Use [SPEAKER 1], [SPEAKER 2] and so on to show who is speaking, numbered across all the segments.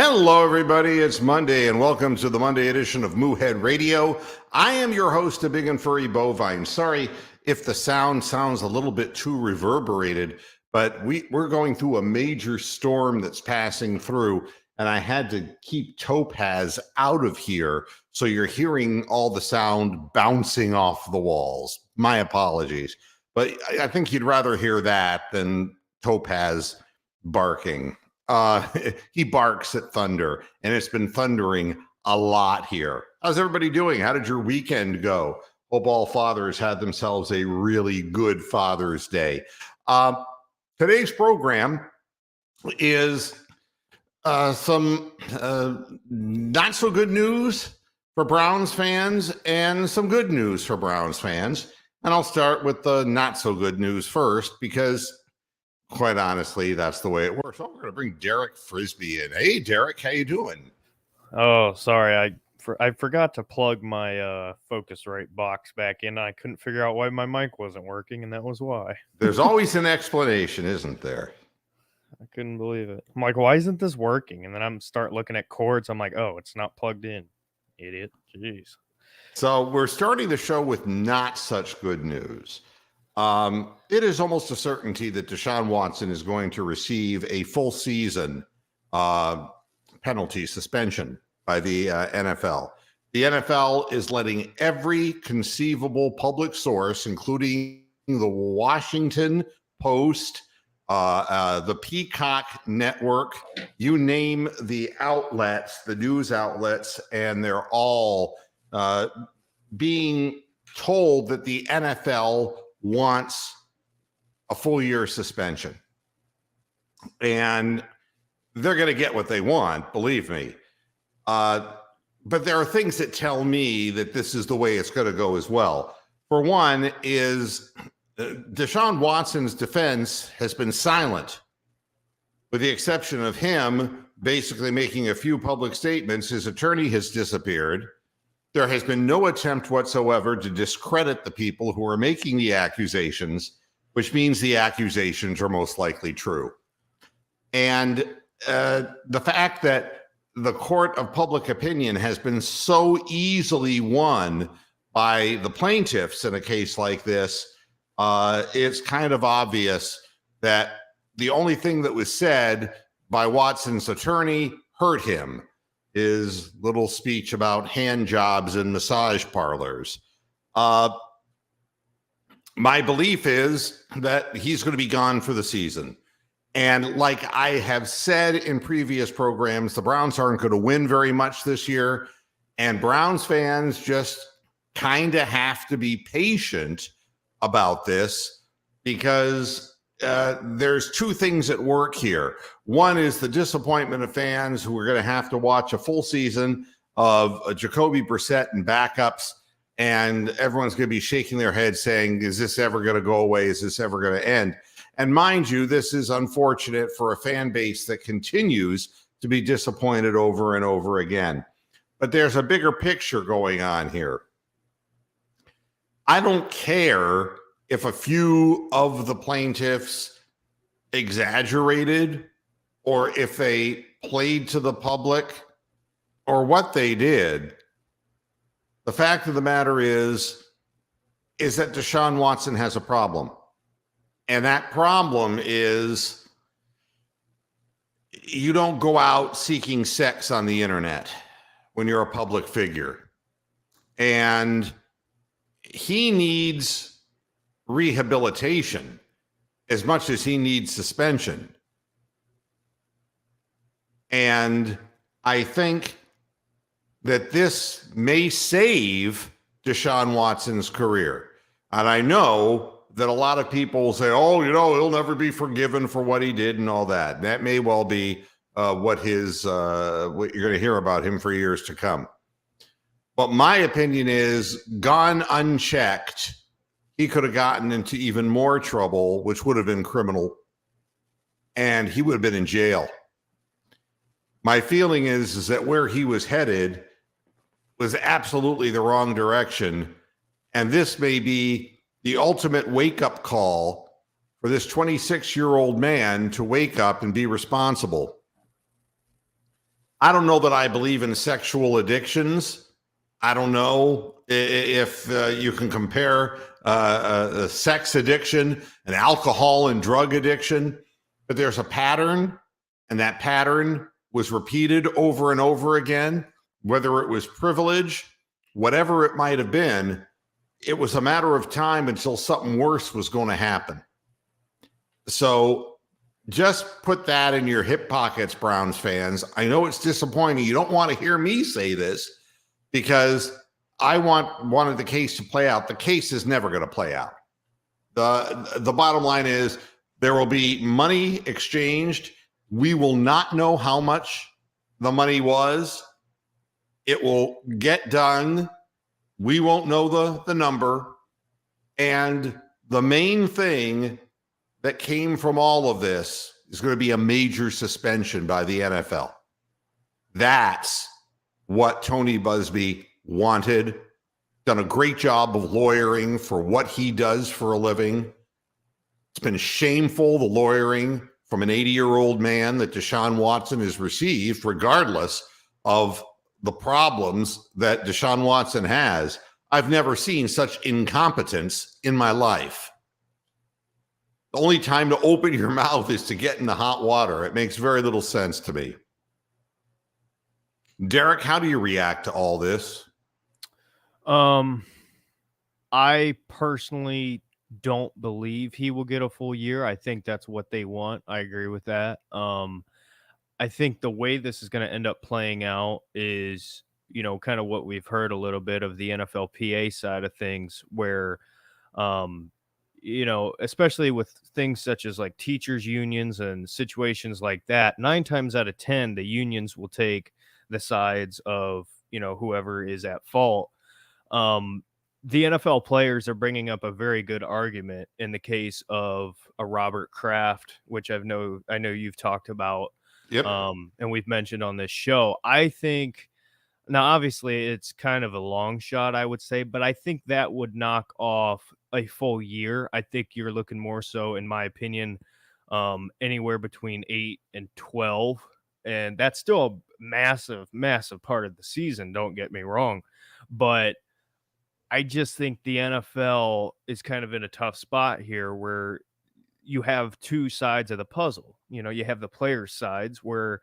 [SPEAKER 1] Hello, everybody. It's Monday, and welcome to the Monday edition of Moohead Radio. I am your host, a big and furry bovine. Sorry if the sound sounds a little bit too reverberated, but we're going through a major storm that's passing through, and I had to keep Topaz out of here, so you're hearing all the sound bouncing off the walls. My apologies, but I think you'd rather hear that than Topaz barking. He barks at thunder, and it's been thundering a lot here. How's everybody doing? How did your weekend go? Hope all fathers had themselves a really good Father's Day. Today's program is some not so good news for Browns fans and some good news for Browns fans. And I'll start with the not so good news first, because quite honestly, that's the way it works. Oh, we're going to bring Derek Frisbee in. Hey, Derek, how you doing?
[SPEAKER 2] Oh, sorry. I forgot to plug my Focusrite box back in. I couldn't figure out why my mic wasn't working, and that was why.
[SPEAKER 1] There's always an explanation, isn't there?
[SPEAKER 2] I couldn't believe it. I'm like, why isn't this working? And then I'm start looking at cords. I'm like, oh, it's not plugged in. Idiot. Jeez.
[SPEAKER 1] So we're starting the show with not such good news. It is almost a certainty that Deshaun Watson is going to receive a full season penalty suspension by the NFL. The NFL is letting every conceivable public source, including the Washington Post, the Peacock Network, you name the outlets, the news outlets, and they're all being told that the NFL wants a full year suspension. And they're going to get what they want, believe me. But there are things that tell me that this is the way it's going to go as well. For one is Deshaun Watson's defense has been silent, with the exception of him basically making a few public statements. His attorney has disappeared. There has been no attempt whatsoever to discredit the people who are making the accusations, which means the accusations are most likely true. And the fact that the court of public opinion has been so easily won by the plaintiffs in a case like this, it's kind of obvious that the only thing that was said by Watson's attorney hurt him. His little speech about hand jobs and massage parlors. My belief is that he's going to be gone for the season. And like I have said in previous programs, the Browns aren't going to win very much this year. And Browns fans just kind of have to be patient about this, because there's two things at work here. One is the disappointment of fans who are going to have to watch a full season of Jacoby Brissett and backups, and everyone's going to be shaking their head saying, is this ever going to go away? Is this ever going to end? And mind you, this is unfortunate for a fan base that continues to be disappointed over and over again. But there's a bigger picture going on here. I don't care if a few of the plaintiffs exaggerated, or if they played to the public, or what they did. The fact of the matter is that Deshaun Watson has a problem. And that problem is you don't go out seeking sex on the internet when you're a public figure. And he needs rehabilitation as much as he needs suspension. And I think that this may save Deshaun Watson's career. And I know that a lot of people say, oh, he'll never be forgiven for what he did and all that. And that may well be what you're going to hear about him for years to come. But my opinion is, gone unchecked, he could have gotten into even more trouble, which would have been criminal, and he would have been in jail. My feeling is that where he was headed was absolutely the wrong direction, and this may be the ultimate wake-up call for this 26-year-old man to wake up and be responsible. I don't know that I believe in sexual addictions. I don't know if you can compare a sex addiction, an alcohol and drug addiction, but there's a pattern, and that pattern was repeated over and over again, whether it was privilege, whatever it might have been. It was a matter of time until something worse was going to happen. So just put that in your hip pockets, Browns fans. I know it's disappointing. You don't want to hear me say this because I wanted the case to play out. The case is never going to play out. The bottom line is there will be money exchanged. We will not know how much the money was. It will get done. We won't know the number. And the main thing that came from all of this is going to be a major suspension by the NFL. That's what Tony Buzbee wanted. Done a great job of lawyering for what he does for a living. It's been shameful, the lawyering from an 80-year-old man that Deshaun Watson has received, regardless of the problems that Deshaun Watson has. I've never seen such incompetence in my life. The only time to open your mouth is to get in the hot water. It makes very little sense to me. Derek, how do you react to all this?
[SPEAKER 2] I personally don't believe he will get a full year. I think that's what they want. I agree with that. I think the way this is going to end up playing out is, kind of what we've heard a little bit of the NFLPA side of things where, especially with things such as like teachers unions and situations like that, 9 times out of 10, the unions will take the sides of, whoever is at fault. The NFL players are bringing up a very good argument in the case of a Robert Kraft, which I know you've talked about.
[SPEAKER 1] Yep.
[SPEAKER 2] And we've mentioned on this show. I think now, obviously, it's kind of a long shot, I would say, but I think that would knock off a full year. I think you're looking more so, in my opinion, anywhere between 8 and 12. And that's still a massive, massive part of the season. Don't get me wrong. But I just think the NFL is kind of in a tough spot here where you have two sides of the puzzle. You have the players' sides where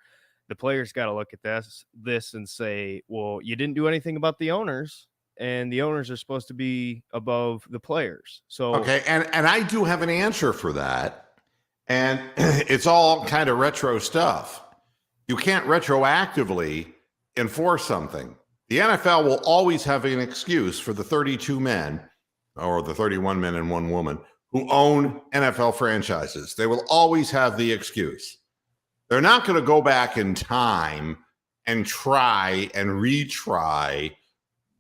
[SPEAKER 2] the players got to look at this and say, well, you didn't do anything about the owners, and the owners are supposed to be above the players. So
[SPEAKER 1] okay, and I do have an answer for that, and it's all kind of retro stuff. You can't retroactively enforce something. The NFL will always have an excuse for the 32 men or the 31 men and one woman who own NFL franchises. They will always have the excuse. They're not going to go back in time and try and retry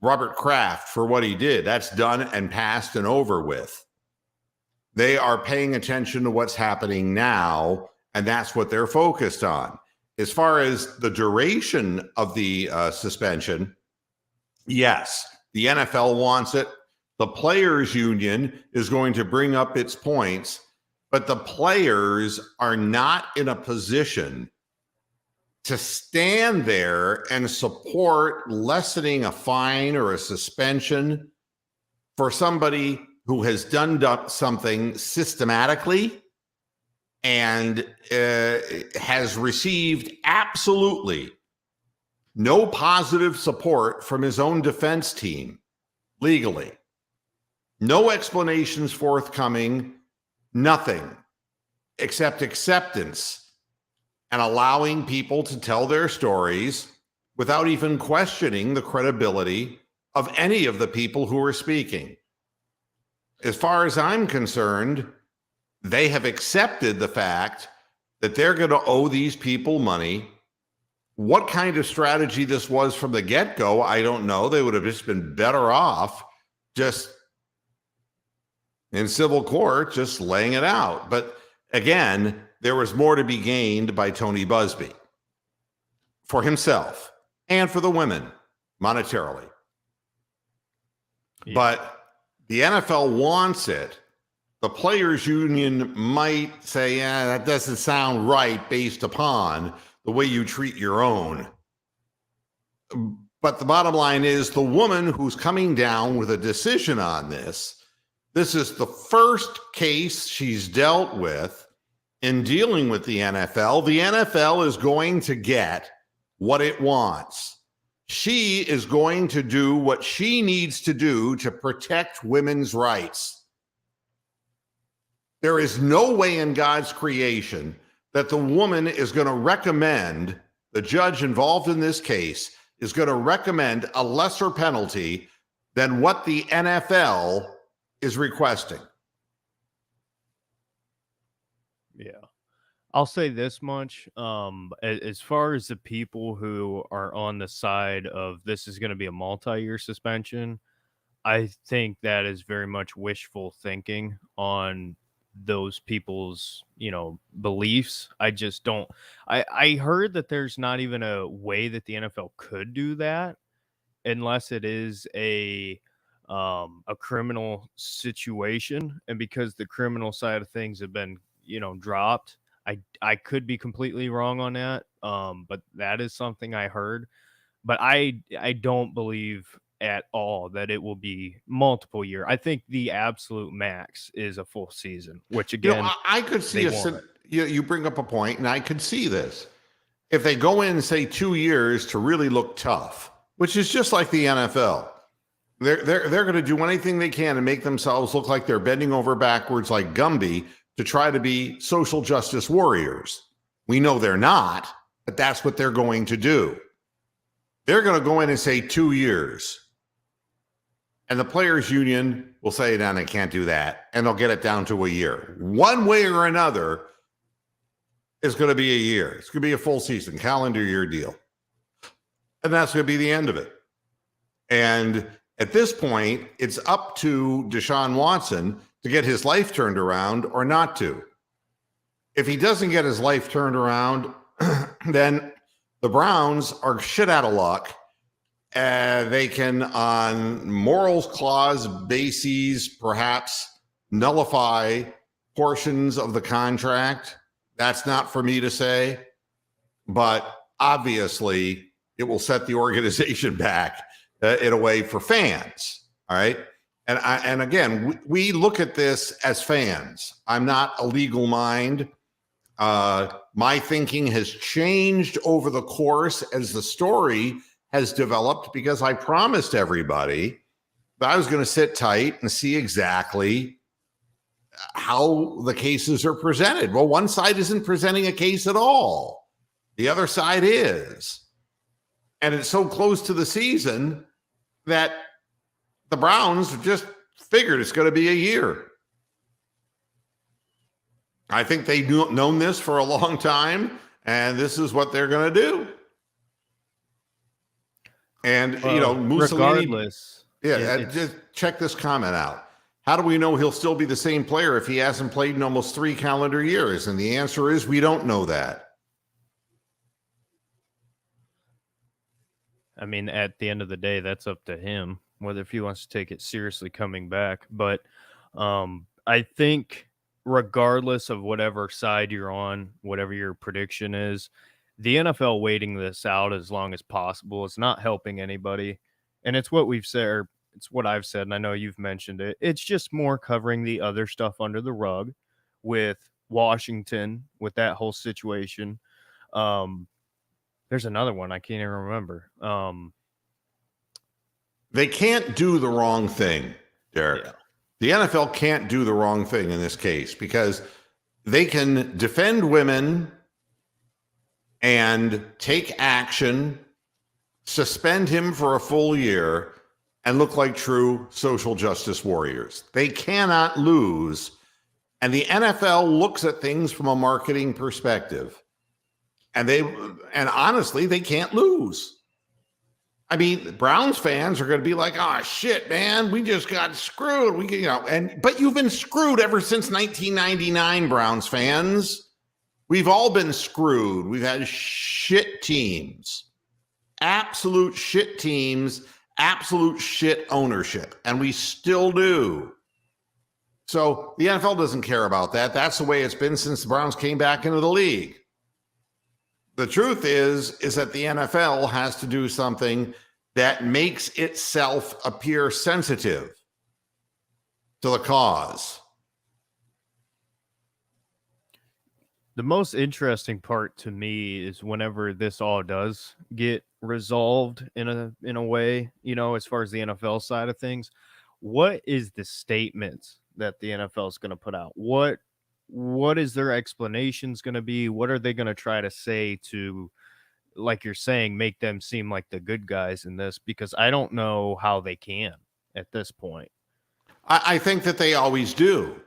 [SPEAKER 1] Robert Kraft for what he did. That's done and passed and over with. They are paying attention to what's happening now, and that's what they're focused on. As far as the duration of the suspension, yes, the NFL wants it. The players' union is going to bring up its points, but the players are not in a position to stand there and support lessening a fine or a suspension for somebody who has done something systematically and has received absolutely no positive support from his own defense team legally. No explanations forthcoming, nothing except acceptance and allowing people to tell their stories without even questioning the credibility of any of the people who are speaking. As far as I'm concerned, they have accepted the fact that they're going to owe these people money. What kind of strategy this was from the get-go, I don't know. They would have just been better off just in civil court, just laying it out. But again, there was more to be gained by Tony Buzbee for himself and for the women monetarily. Yeah. But the NFL wants it. The players' union might say, that doesn't sound right based upon the way you treat your own. But the bottom line is the woman who's coming down with a decision on this is the first case she's dealt with in dealing with the NFL. The NFL is going to get what it wants. She is going to do what she needs to do to protect women's rights. There is no way in God's creation that the woman is going to recommend, the judge involved in this case is going to recommend a lesser penalty than what the NFL is requesting.
[SPEAKER 2] Yeah. I'll say this much. As far as the people who are on the side of this is going to be a multi-year suspension, I think that is very much wishful thinking on those people's, beliefs. I just don't. I heard that there's not even a way that the NFL could do that unless it is a criminal situation, and because the criminal side of things have been dropped. I could be completely wrong on that, but that is something I heard. But I don't believe at all that it will be multiple year. I think the absolute max is a full season, which again,
[SPEAKER 1] I could see you bring up a point, and I could see this. If they go in and say 2 years to really look tough, which is just like the NFL, they're going to do anything they can to make themselves look like they're bending over backwards like Gumby to try to be social justice warriors. We know they're not, but that's what they're going to do. They're going to go in and say 2 years. And the players union will say, no, they can't do that. And they'll get it down to a year. One way or another, it's going to be a year. It's going to be a full season, calendar year deal. And that's going to be the end of it. And at this point, it's up to Deshaun Watson to get his life turned around or not to. If he doesn't get his life turned around, then the Browns are shit out of luck. They can, on morals clause bases, perhaps nullify portions of the contract. That's not for me to say, but obviously it will set the organization back in a way for fans. All right. And again, we look at this as fans. I'm not a legal mind. My thinking has changed over the course as the story has developed, because I promised everybody that I was going to sit tight and see exactly how the cases are presented. Well, one side isn't presenting a case at all. The other side is. And it's so close to the season that the Browns just figured it's going to be a year. I think they've known this for a long time, and this is what they're going to do. And, Mussolini,
[SPEAKER 2] regardless.
[SPEAKER 1] Yeah, just check this comment out. How do we know he'll still be the same player if he hasn't played in almost 3 calendar years? And the answer is we don't know that.
[SPEAKER 2] I mean, at the end of the day, that's up to him, whether if he wants to take it seriously coming back. But I think regardless of whatever side you're on, whatever your prediction is, the NFL waiting this out as long as possible is not helping anybody. And it's what we've said, or it's what I've said, and I know you've mentioned it. It's just more covering the other stuff under the rug with Washington, with that whole situation. There's another one I can't even remember.
[SPEAKER 1] They can't do the wrong thing, Derek. Yeah. The NFL can't do the wrong thing in this case, because they can defend women and take action, suspend him for a full year, and look like true social justice warriors. They cannot lose. And the NFL looks at things from a marketing perspective. And honestly, they can't lose. I mean, Browns fans are going to be like, "Oh shit, man, we just got screwed." But you've been screwed ever since 1999, Browns fans. We've all been screwed. We've had shit teams, absolute shit teams, absolute shit ownership, and we still do. So the NFL doesn't care about that. That's the way it's been since the Browns came back into the league. The truth is that the NFL has to do something that makes itself appear sensitive to the cause.
[SPEAKER 2] The most interesting part to me is whenever this all does get resolved in a way, as far as the NFL side of things, what is the statement that the NFL is going to put out? What is their explanations going to be? What are they going to try to say to, like you're saying, make them seem like the good guys in this? Because I don't know how they can at this point.
[SPEAKER 1] I think that they always do.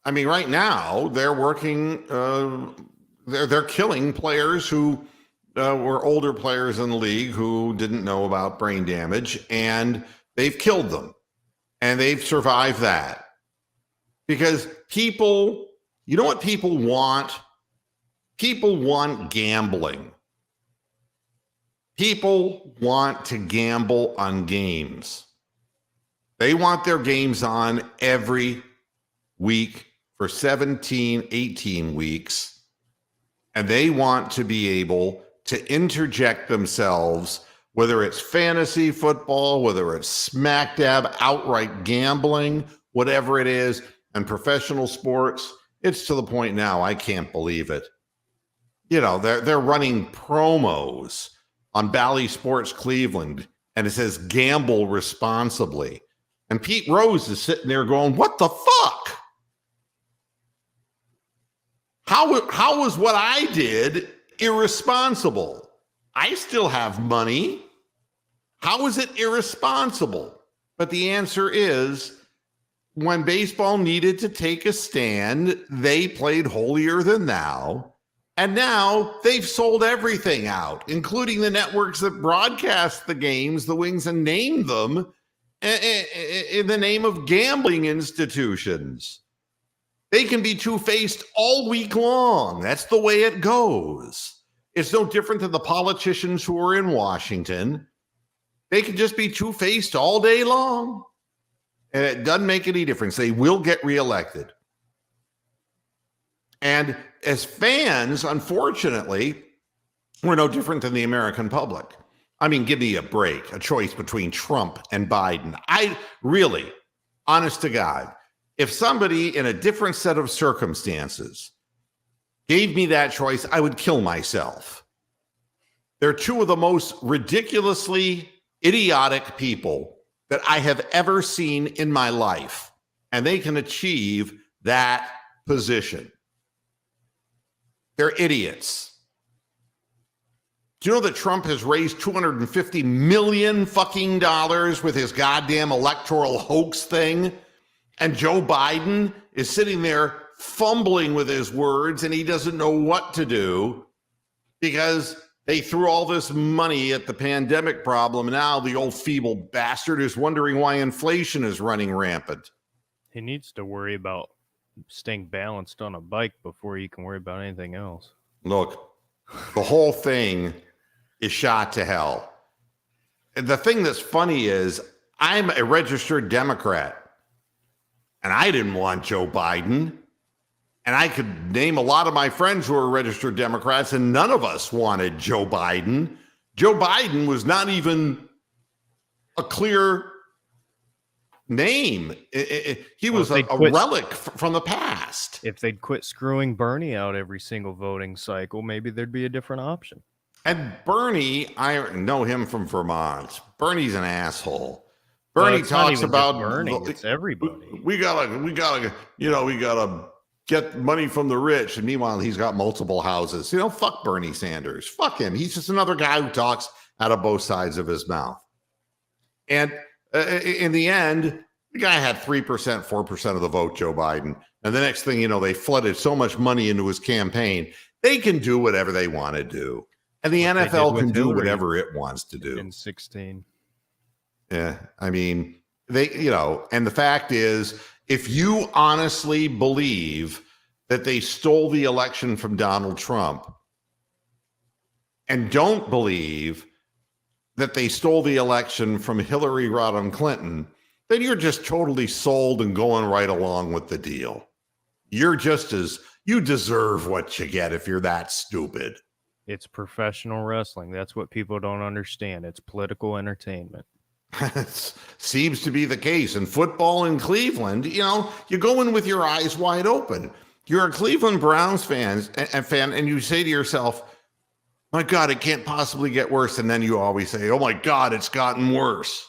[SPEAKER 1] I mean, right now they're working. They're killing players who were older players in the league who didn't know about brain damage, and they've killed them, and they've survived that because people. You know what people want? People want gambling. People want to gamble on games. They want their games on every week for 17, 18 weeks. And they want to be able to interject themselves, whether it's fantasy football, whether it's smack dab outright gambling, whatever it is, and professional sports. It's to the point now, I can't believe it. They're running promos on Bally Sports Cleveland, and it says gamble responsibly. And Pete Rose is sitting there going, what the fuck? How was what I did irresponsible? I still have money. How is it irresponsible? But the answer is, when baseball needed to take a stand, they played holier than thou. And now they've sold everything out, including the networks that broadcast the games, the Wings, and name them in the name of gambling institutions. They can be two-faced all week long. That's the way it goes. It's no different than the politicians who are in Washington. They can just be two-faced all day long. And it doesn't make any difference. They will get reelected. And as fans, unfortunately, we're no different than the American public. I mean, give me a break, a choice between Trump and Biden. I really, honest to God, if somebody in a different set of circumstances gave me that choice, I would kill myself. They're two of the most ridiculously idiotic people that I have ever seen in my life, and they can achieve that position. They're idiots. Do you know that Trump has raised $250 million fucking dollars with his goddamn electoral hoax thing? And Joe Biden is sitting there fumbling with his words, and he doesn't know what to do because they threw all this money at the pandemic problem. Now the old feeble bastard is wondering why inflation is running rampant.
[SPEAKER 2] He needs to worry about staying balanced on a bike before he can worry about anything else.
[SPEAKER 1] Look, the whole thing is shot to hell. And the thing that's funny is I'm a registered Democrat, and I didn't want Joe Biden. And I could name a lot of my friends who are registered Democrats, and none of us wanted Joe Biden. Joe Biden was not even a clear name. He was a relic from the past.
[SPEAKER 2] If they'd quit screwing Bernie out every single voting cycle, maybe there'd be a different option.
[SPEAKER 1] And Bernie, I know him from Vermont. Bernie's an asshole. Bernie talks about
[SPEAKER 2] Bernie. It's everybody.
[SPEAKER 1] We gotta, get money from the rich. And meanwhile, he's got multiple houses. Fuck Bernie Sanders. Fuck him. He's just another guy who talks out of both sides of his mouth. And in the end, the guy had 3%, 4% of the vote, Joe Biden. And the next thing you know, they flooded so much money into his campaign. They can do whatever they want to do. And the NFL can do whatever it wants to do.
[SPEAKER 2] In 16.
[SPEAKER 1] Yeah. I mean, and the fact is, if you honestly believe that they stole the election from Donald Trump and don't believe that they stole the election from Hillary Rodham Clinton, then you're just totally sold and going right along with the deal. You deserve what you get if you're that stupid.
[SPEAKER 2] It's professional wrestling. That's what people don't understand. It's political entertainment.
[SPEAKER 1] Seems to be the case in football in Cleveland. You go in with your eyes wide open. You're a Cleveland Browns fan, and you say to yourself, my God, it can't possibly get worse. And then you always say, oh my God, it's gotten worse.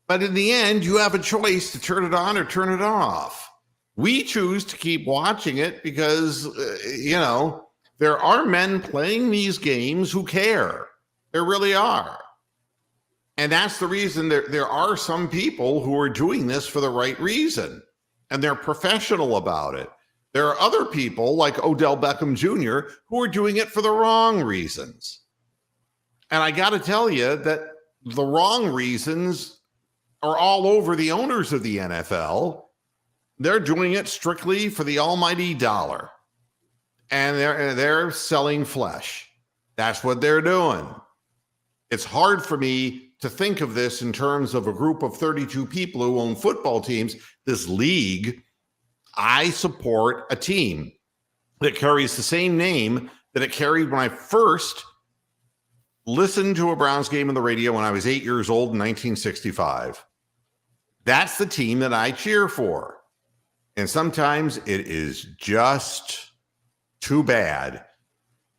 [SPEAKER 1] But in the end, you have a choice to turn it on or turn it off. We choose to keep watching it because, there are men playing these games who care. There really are. And that's the reason there are some people who are doing this for the right reason, and they're professional about it. There are other people like Odell Beckham Jr. who are doing it for the wrong reasons. And I got to tell you that the wrong reasons are all over the owners of the NFL. They're doing it strictly for the almighty dollar. And they're selling flesh. That's what they're doing. It's hard for me to think of this in terms of a group of 32 people who own football teams. This league, I support a team that carries the same name that it carried when I first listened to a Browns game on the radio when I was 8 years old in 1965. That's the team that I cheer for. And sometimes it is just too bad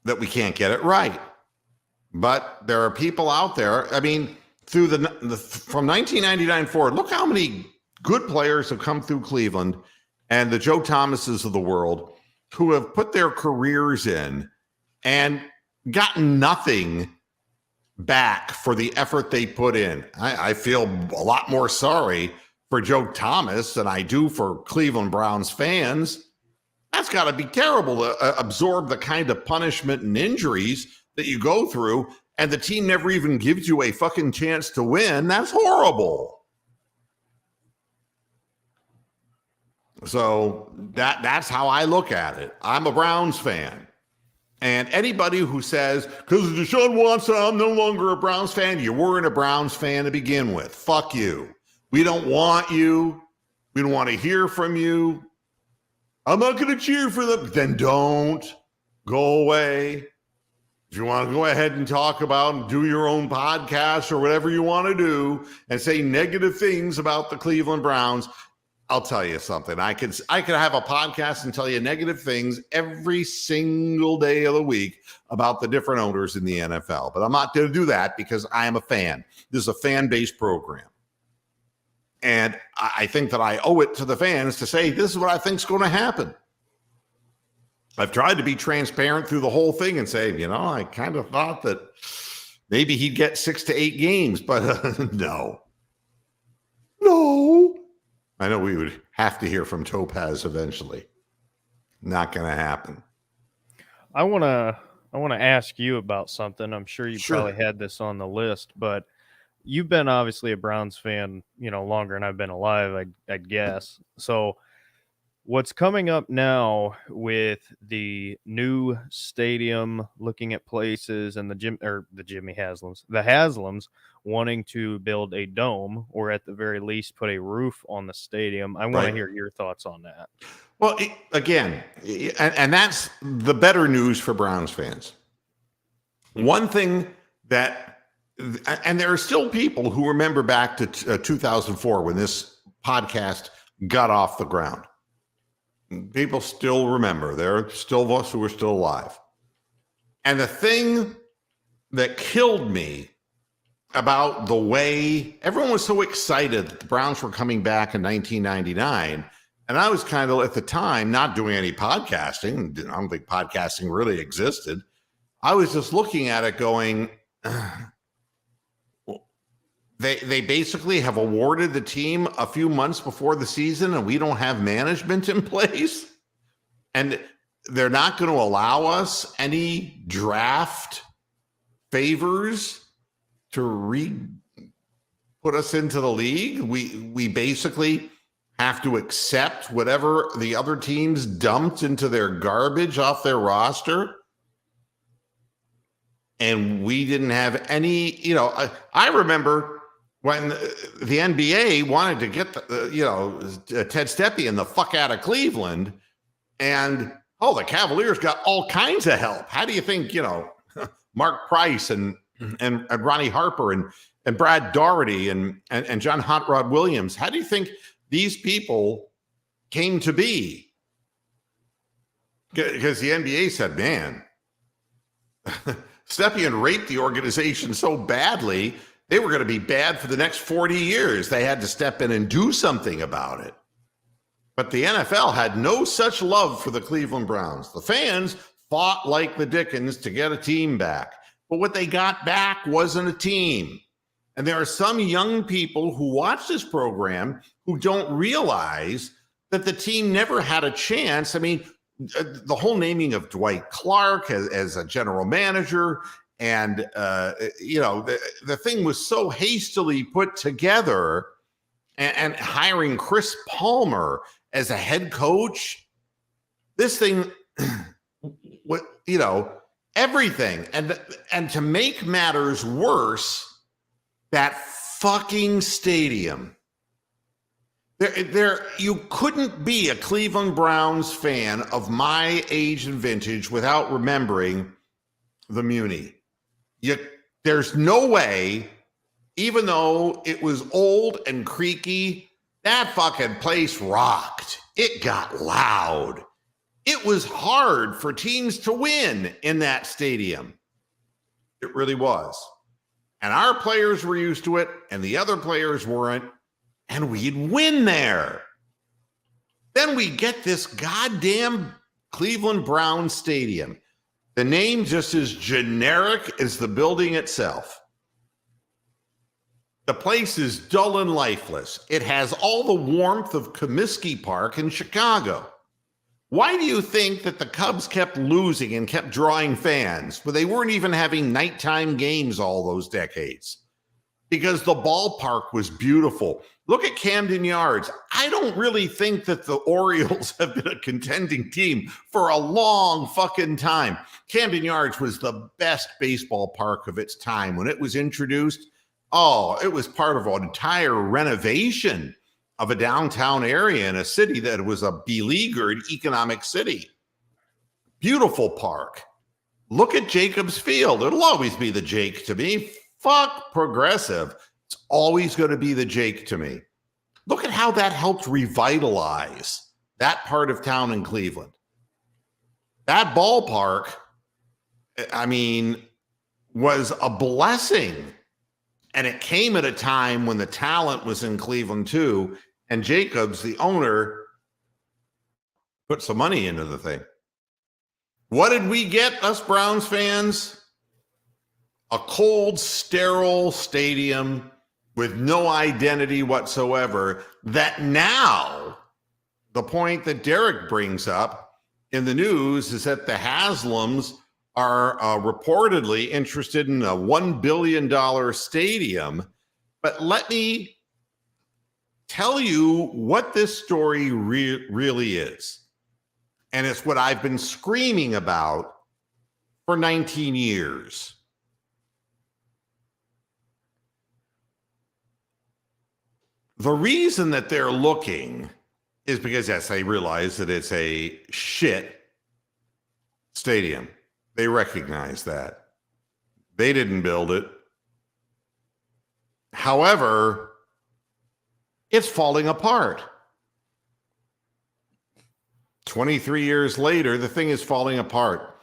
[SPEAKER 1] that we can't get it right. But there are people out there. I mean, through from 1999 forward, look how many good players have come through Cleveland and the Joe Thomases of the world who have put their careers in and gotten nothing back for the effort they put in. I feel a lot more sorry for Joe Thomas than I do for Cleveland Browns fans. That's got to be terrible to absorb the kind of punishment and injuries that you go through, and the team never even gives you a fucking chance to win. That's horrible. So that's how I look at it. I'm a Browns fan. And anybody who says, because Deshaun Watson, I'm no longer a Browns fan, you weren't a Browns fan to begin with. Fuck you. We don't want you. We don't want to hear from you. I'm not going to cheer for them. Then don't. Go away. If you want to go ahead and talk about and do your own podcast or whatever you want to do and say negative things about the Cleveland Browns, I'll tell you something. I could have a podcast and tell you negative things every single day of the week about the different owners in the NFL. But I'm not going to do that because I am a fan. This is a fan-based program. And I think that I owe it to the fans to say, this is what I think is going to happen. I've tried to be transparent through the whole thing and say, I kind of thought that maybe he'd get 6 to 8 games, but no. I know we would have to hear from Topaz eventually. Not going to happen.
[SPEAKER 2] I want to ask you about something. I'm sure you
[SPEAKER 1] Sure.
[SPEAKER 2] probably had this on the list, but you've been obviously a Browns fan, longer than I've been alive, I'd guess. So what's coming up now with the new stadium, looking at places, and the Haslams wanting to build a dome or at the very least put a roof on the stadium. I want to hear your thoughts on that.
[SPEAKER 1] Well, again, and that's the better news for Browns fans. One thing and there are still people who remember back to 2004 when this podcast got off the ground. People still remember. There are still us who are still alive. And the thing that killed me about the way everyone was so excited that the Browns were coming back in 1999, and I was kind of, at the time, not doing any podcasting. I don't think podcasting really existed. I was just looking at it going, They basically have awarded the team a few months before the season and we don't have management in place. And they're not going to allow us any draft favors to put us into the league. We basically have to accept whatever the other teams dumped into their garbage off their roster. And we didn't have any, I remember when the NBA wanted to get Ted Stepien the fuck out of Cleveland, and the Cavaliers got all kinds of help. How do you think Mark Price and Ronnie Harper and Brad Daugherty and John Hot Rod Williams. How do you think these people came to be? Because the NBA said, man, Stepien raped the organization so badly, they were going to be bad for the next 40 years. They had to step in and do something about it. But the NFL had no such love for the Cleveland Browns. The fans fought like the dickens to get a team back. But what they got back wasn't a team. And there are some young people who watch this program who don't realize that the team never had a chance. I mean, the whole naming of Dwight Clark as a general manager, and the thing was so hastily put together, and hiring Chris Palmer as a head coach. This thing, everything, and to make matters worse, that fucking stadium. You couldn't be a Cleveland Browns fan of my age and vintage without remembering the Muni. There's no way, even though it was old and creaky, that fucking place rocked. It got loud. It was hard for teams to win in that stadium. It really was. And our players were used to it, and the other players weren't. And we'd win there. Then we get this goddamn Cleveland Browns Stadium. The name just as generic as the building itself. The place is dull and lifeless. It has all the warmth of Comiskey Park in Chicago. Why do you think that the Cubs kept losing and kept drawing fans, but they weren't even having nighttime games all those decades? Because the ballpark was beautiful. Look at Camden Yards. I don't really think that the Orioles have been a contending team for a long fucking time. Camden Yards was the best baseball park of its time. When it was introduced, it was part of an entire renovation of a downtown area in a city that was a beleaguered economic city. Beautiful park. Look at Jacobs Field. It'll always be the Jake to me. Fuck Progressive. It's always going to be the Jake to me. Look at how that helped revitalize that part of town in Cleveland. That ballpark, was a blessing. And it came at a time when the talent was in Cleveland too. And Jacobs, the owner, put some money into the thing. What did we get, us Browns fans? A cold, sterile stadium with no identity whatsoever that now, the point that Derek brings up in the news is that the Haslams are reportedly interested in a $1 billion stadium. But let me tell you what this story really is. And it's what I've been screaming about for 19 years. The reason that they're looking is because, yes, they realize that it's a shit stadium. They recognize that. They didn't build it. However, it's falling apart. 23 years later, the thing is falling apart.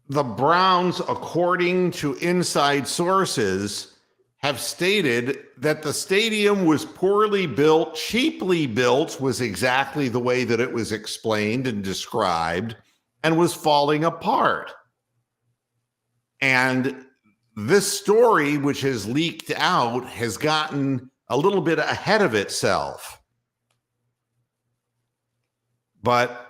[SPEAKER 1] The Browns, according to inside sources, have stated that the stadium was poorly built, cheaply built was exactly the way that it was explained and described, and was falling apart. And this story, which has leaked out, has gotten a little bit ahead of itself. But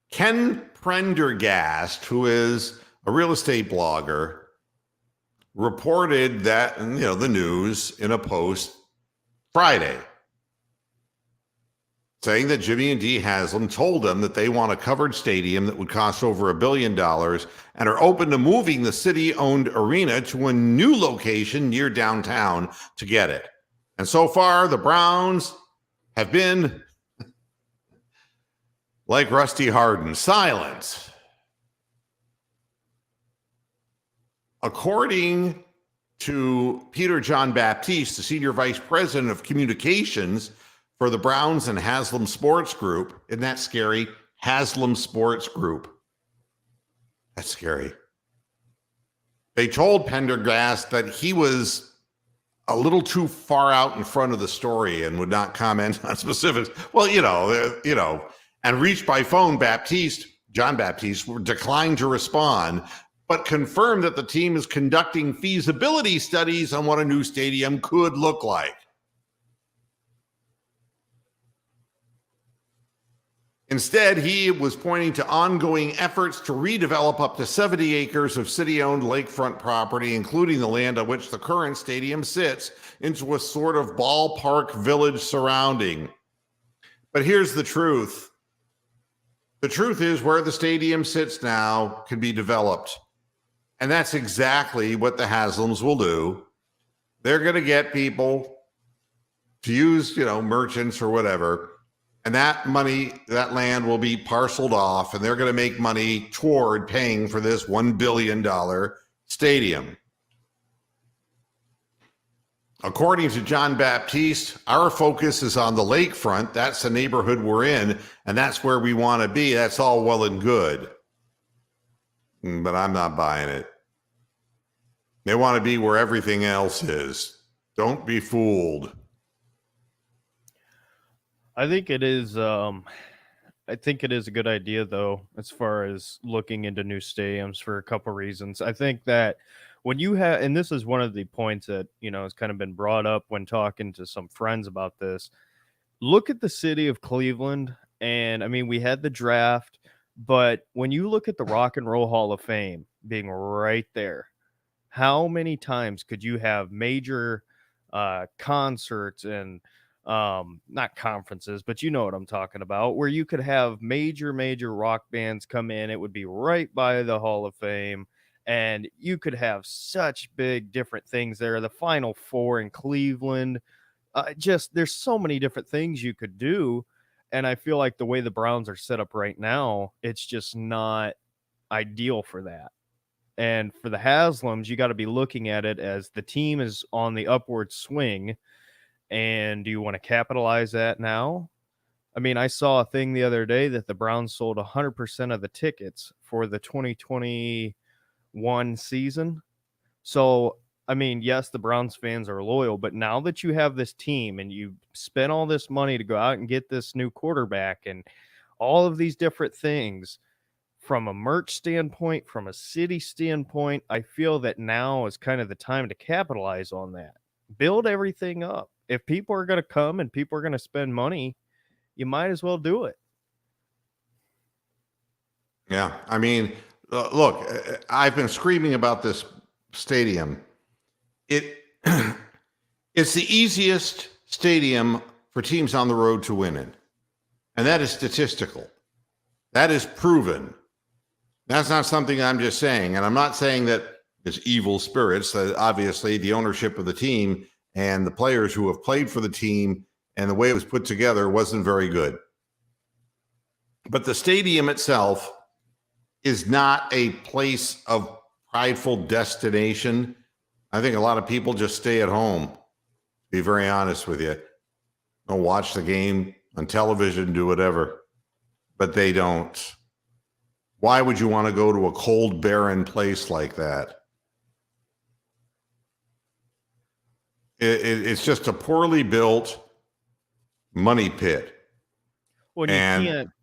[SPEAKER 1] Ken Prendergast, who is a real estate blogger, reported that, the news in a post Friday, saying that Jimmy and Dee Haslam told them that they want a covered stadium that would cost over $1 billion and are open to moving the city-owned arena to a new location near downtown to get it. And so far, the Browns have been, like Rusty Hardin, silent. According to Peter John Baptiste, the senior vice president of communications for the Browns and Haslam Sports Group. Isn't that scary? Haslam Sports Group. That's scary. They told Pendergast that he was a little too far out in front of the story and would not comment on specifics. Well, and reached by phone, John Baptiste, declined to respond, but confirmed that the team is conducting feasibility studies on what a new stadium could look like. Instead, he was pointing to ongoing efforts to redevelop up to 70 acres of city-owned lakefront property, including the land on which the current stadium sits, into a sort of ballpark village surrounding. But here's the truth. The truth is where the stadium sits now can be developed. And that's exactly what the Haslams will do. They're going to get people to use, merchants or whatever. And that money, that land will be parceled off, and they're going to make money toward paying for this $1 billion stadium. According to John Baptiste, our focus is on the lakefront. That's the neighborhood we're in, and that's where we want to be. That's all well and good. But I'm not buying it. They want to be where everything else is. Don't be fooled.
[SPEAKER 2] I think it is a good idea, though, as far as looking into new stadiums for a couple reasons. I think that when you have, and this is one of the points that, has kind of been brought up when talking to some friends about this. Look at the city of Cleveland. And I mean, we had the draft, but when you look at the Rock and Roll Hall of Fame being right there, how many times could you have major concerts and not conferences, but you know what I'm talking about, where you could have major rock bands come in. It would be right by the Hall of Fame, and you could have such big different things there. The Final Four in Cleveland, there's so many different things you could do. And I feel like the way the Browns are set up right now, it's just not ideal for that. And for the Haslams, you got to be looking at it as the team is on the upward swing. And do you want to capitalize that now? I mean, I saw a thing the other day that the Browns sold 100% of the tickets for the 2021 season. So, I mean, yes, the Browns fans are loyal, but now that you have this team and you spent all this money to go out and get this new quarterback and all of these different things, from a merch standpoint, from a city standpoint, I feel that now is kind of the time to capitalize on that. Build everything up. If people are going to come and people are going to spend money, you might as well do it.
[SPEAKER 1] Yeah. I mean, look, I've been screaming about this stadium. It's the easiest stadium for teams on the road to win in. And that is statistical. That is proven. That's not something I'm just saying. And I'm not saying that it's evil spirits. Obviously, the ownership of the team and the players who have played for the team and the way it was put together wasn't very good. But the stadium itself is not a place of prideful destination. I think a lot of people just stay at home, to be very honest with you. They'll watch the game on television, do whatever, but they don't. Why would you want to go to a cold, barren place like that? It's just a poorly built money pit.
[SPEAKER 2] Well,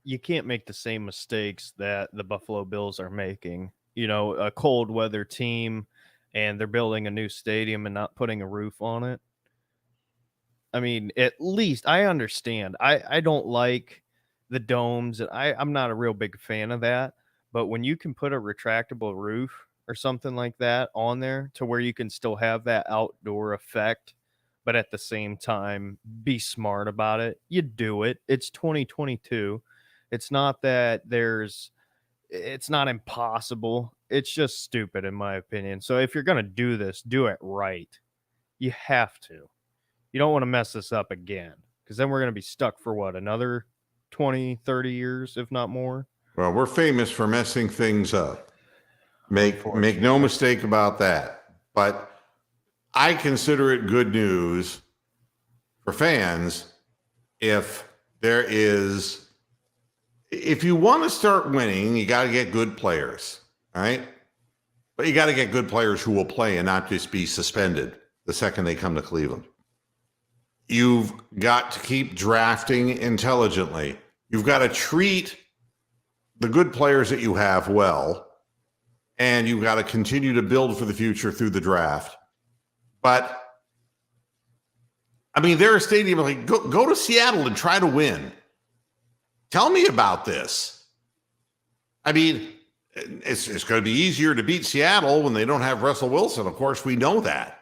[SPEAKER 2] you can't make the same mistakes that the Buffalo Bills are making. A cold weather team, and they're building a new stadium and not putting a roof on it. I mean, at least I understand. I don't like the domes. I'm not a real big fan of that. But when you can put a retractable roof or something like that on there to where you can still have that outdoor effect, but at the same time be smart about it, you do it. It's 2022. It's not that it's not impossible. It's just stupid in my opinion. So if you're going to do this, do it right. You have to. You don't want to mess this up again, because then we're going to be stuck for another 20, 30 years, if not more.
[SPEAKER 1] Well, we're famous for messing things up. Make no mistake about that. But I consider it good news for fans if you want to start winning, you got to get good players, all right? But you got to get good players who will play and not just be suspended the second they come to Cleveland. You've got to keep drafting intelligently. You've got to treat the good players that you have well, and you've got to continue to build for the future through the draft. But I mean, there are stadiums like go to Seattle and try to win. Tell me about this. I mean, it's going to be easier to beat Seattle when they don't have Russell Wilson. Of course, we know that.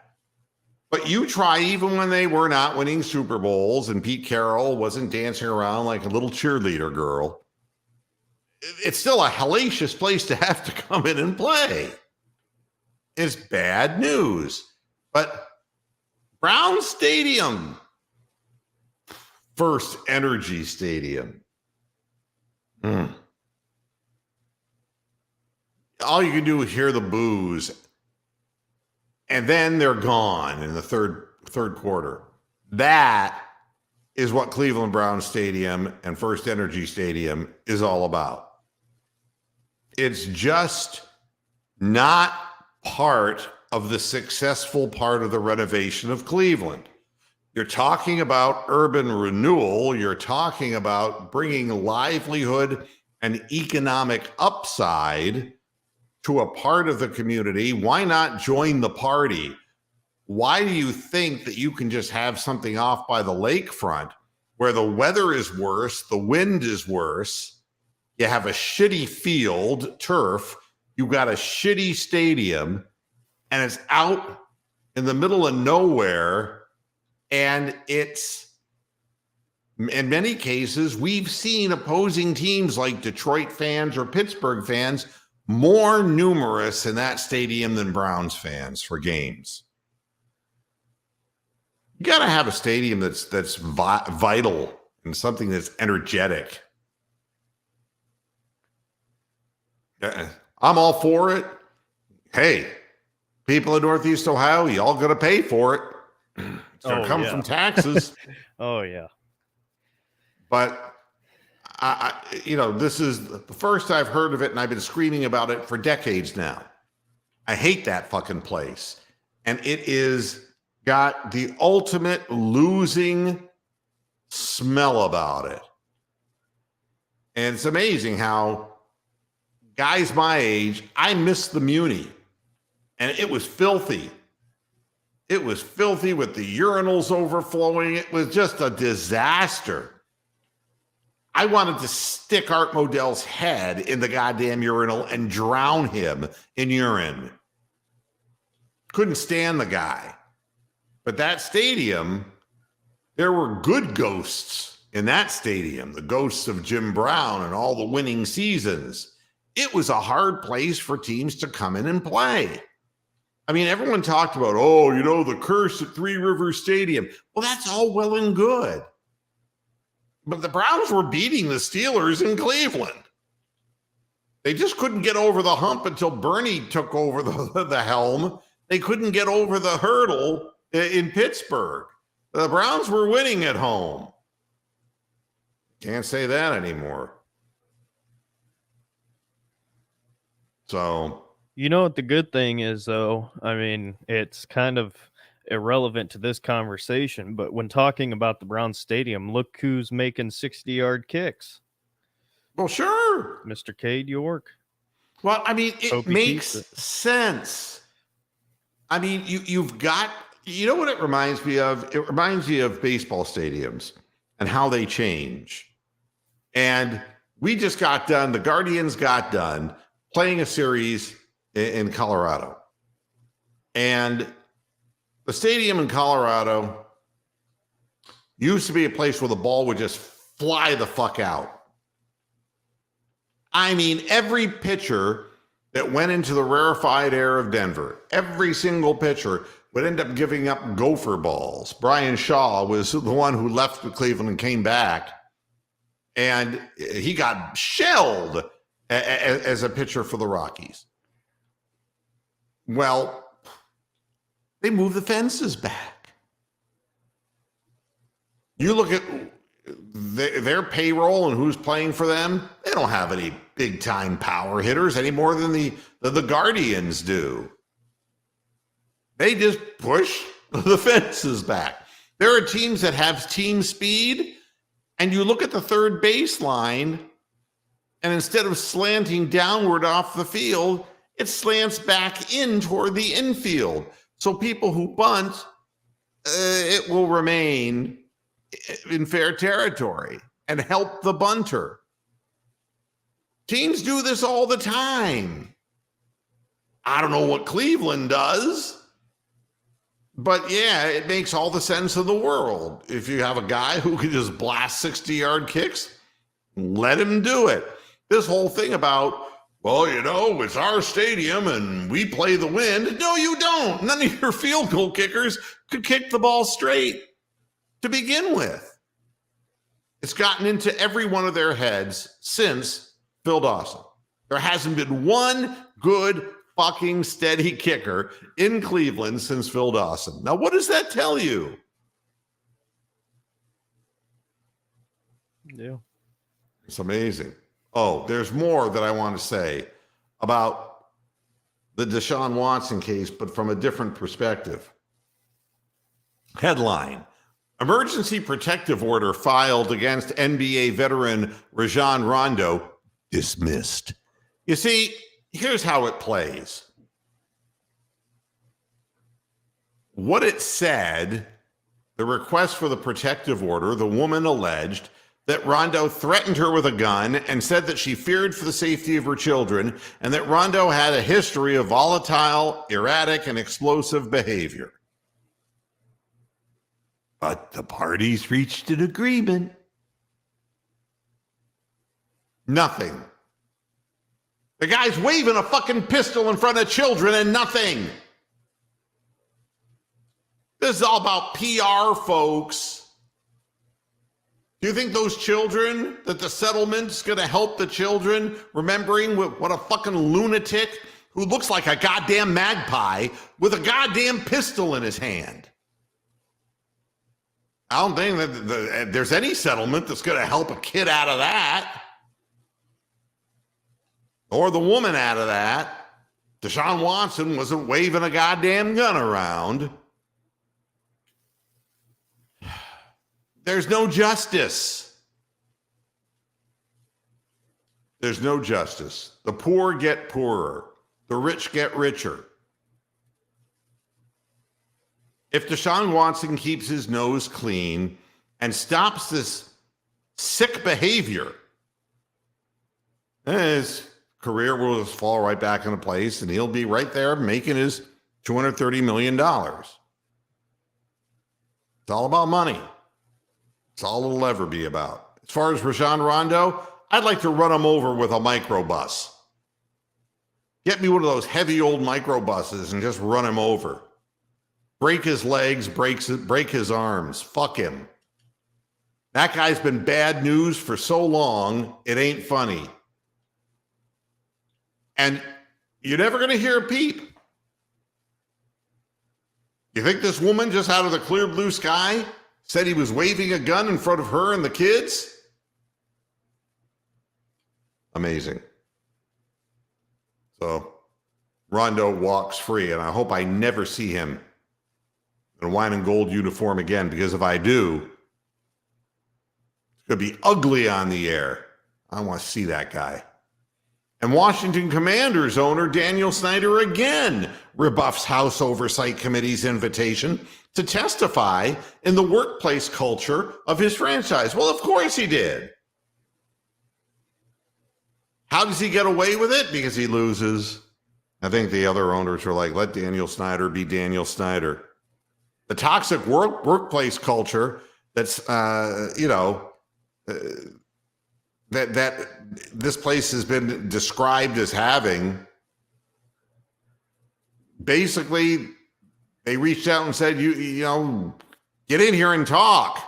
[SPEAKER 1] But you try even when they were not winning Super Bowls and Pete Carroll wasn't dancing around like a little cheerleader girl. It's still a hellacious place to have to come in and play. It's bad news. But Brown Stadium, First Energy Stadium. All you can do is hear the boos, and then they're gone in the third quarter. That is what Cleveland Browns Stadium and First Energy Stadium is all about. It's just not part of the successful part of the renovation of Cleveland. You're talking about urban renewal. You're talking about bringing livelihood and economic upside to a part of the community. Why not join the party? Why do you think that you can just have something off by the lakefront where the weather is worse, the wind is worse, you have a shitty field, turf, you've got a shitty stadium, and it's out in the middle of nowhere, and it's, in many cases, we've seen opposing teams like Detroit fans or Pittsburgh fans more numerous in that stadium than Browns fans for games. You got to have a stadium that's vital and something that's energetic. I'm all for it. Hey, people in Northeast Ohio, you all got to pay for it. It's going to come from taxes.
[SPEAKER 2] Oh, yeah.
[SPEAKER 1] But this is the first I've heard of it, and I've been screaming about it for decades now. I hate that fucking place. And it is got the ultimate losing smell about it. And it's amazing how guys my age, I miss the Muni. And it was filthy. It was filthy with the urinals overflowing. It was just a disaster. I wanted to stick Art Modell's head in the goddamn urinal and drown him in urine. Couldn't stand the guy. But that stadium, there were good ghosts in that stadium, the ghosts of Jim Brown and all the winning seasons. It was a hard place for teams to come in and play. I mean, everyone talked about, the curse at Three Rivers Stadium. Well, that's all well and good. But the Browns were beating the Steelers in Cleveland. They just couldn't get over the hump until Bernie took over the helm. They couldn't get over the hurdle in Pittsburgh. The Browns were winning at home. Can't say that anymore. So,
[SPEAKER 2] you know what the good thing is, though? I mean, it's kind of irrelevant to this conversation, but when talking about the Browns Stadium, look who's making 60-yard kicks.
[SPEAKER 1] Well, sure.
[SPEAKER 2] Mr. Cade York.
[SPEAKER 1] Well, I mean, it
[SPEAKER 2] Hope
[SPEAKER 1] makes sense. I mean, you've got, you know what it reminds me of? It reminds me of baseball stadiums and how they change. And we just got done, the Guardians got done playing a series in Colorado. And the stadium in Colorado used to be a place where the ball would just fly the fuck out. I mean, every pitcher that went into the rarefied air of Denver, every single pitcher would end up giving up gopher balls. Brian Shaw was the one who left Cleveland and came back, and he got shelled as a pitcher for the Rockies. Well, they moved the fences back. You look at their payroll and who's playing for them, they don't have any big-time power hitters any more than the Guardians do. They just push the fences back. There are teams that have team speed, and you look at the third baseline, and instead of slanting downward off the field, it slants back in toward the infield. So people who bunt, it will remain in fair territory and help the bunter. Teams do this all the time. I don't know what Cleveland does, but yeah, it makes all the sense in the world. If you have a guy who can just blast 60-yard kicks, let him do it. This whole thing about, well, you know, it's our stadium and we play the wind. No, you don't. None of your field goal kickers could kick the ball straight to begin with. It's gotten into every one of their heads since Phil Dawson. There hasn't been one good fucking steady kicker in Cleveland since Phil Dawson. Now, what does that tell you?
[SPEAKER 2] Yeah.
[SPEAKER 1] It's amazing. Oh, there's more that I want to say about the Deshaun Watson case, but from a different perspective. Headline: Emergency protective order filed against NBA veteran Rajon Rondo dismissed. You see, here's how it plays. What it said, the request for the protective order, the woman alleged that Rondo threatened her with a gun and said that she feared for the safety of her children and that Rondo had a history of volatile, erratic, and explosive behavior. But the parties reached an agreement. Nothing. The guy's waving a fucking pistol in front of children and nothing. This is all about PR, folks. Do you think those children, that the settlement's going to help the children, remembering what a fucking lunatic who looks like a goddamn magpie with a goddamn pistol in his hand? I don't think that there's any settlement that's going to help a kid out of that. Or the woman out of that. Deshaun Watson wasn't waving a goddamn gun around. There's no justice. There's no justice. The poor get poorer. The rich get richer. If Deshaun Watson keeps his nose clean and stops this sick behavior, his career will just fall right back into place and he'll be right there making his $230 million. It's all about money. It's all it'll ever be about. As far as Rajon Rondo, I'd like to run him over with a microbus. Get me one of those heavy old microbuses and just run him over. Break his legs, break his arms. Fuck him. That guy's been bad news for so long, it ain't funny. And you're never going to hear a peep. You think this woman just out of the clear blue sky said he was waving a gun in front of her and the kids? Amazing. So Rondo walks free, and I hope I never see him in a wine and gold uniform again, because if I do, it's going to be ugly on the air. I don't want to see that guy. And Washington Commanders owner Daniel Snyder again rebuffs House Oversight Committee's invitation to testify in the workplace culture of his franchise. Well, of course he did. How does he get away with it? Because he loses. I think the other owners were like, let Daniel Snyder be Daniel Snyder. The toxic workplace culture that's, that this place has been described as having, basically, they reached out and said, you know, get in here and talk.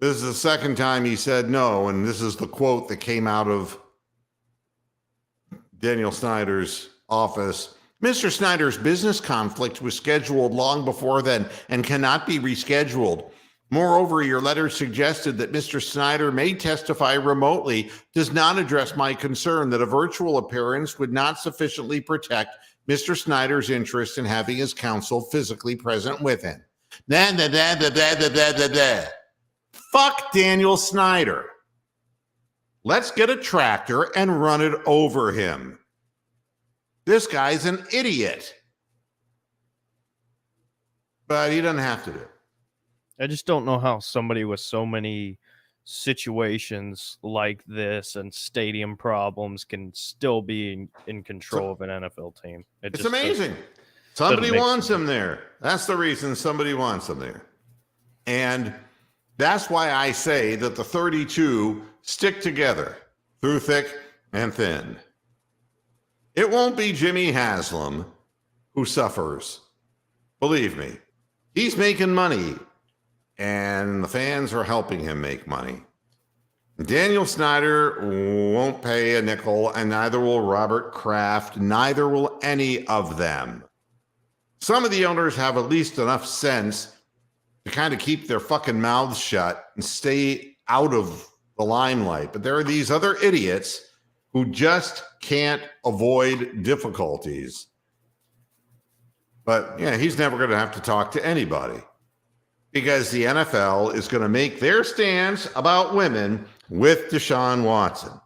[SPEAKER 1] This is the second time he said no, and this is the quote that came out of Daniel Snyder's office. Mr. Snyder's business conflict was scheduled long before then and cannot be rescheduled. Moreover, your letter suggested that Mr. Snyder may testify remotely does not address my concern that a virtual appearance would not sufficiently protect Mr. Snyder's interest in having his counsel physically present with him. Fuck Daniel Snyder. Let's get a tractor and run it over him. This guy's an idiot. But he doesn't have to do it.
[SPEAKER 2] I just don't know how somebody with so many situations like this and stadium problems can still be in control of an NFL team.
[SPEAKER 1] It's amazing. Somebody wants him there. That's the reason somebody wants him there. And that's why I say that the 32 stick together through thick and thin. It won't be Jimmy Haslam who suffers. Believe me, he's making money, and the fans are helping him make money. Daniel Snyder won't pay a nickel, and neither will Robert Kraft, neither will any of them. Some of the owners have at least enough sense to kind of keep their fucking mouths shut and stay out of the limelight. But there are these other idiots who just can't avoid difficulties. But yeah, he's never going to have to talk to anybody because the NFL is going to make their stance about women with Deshaun Watson.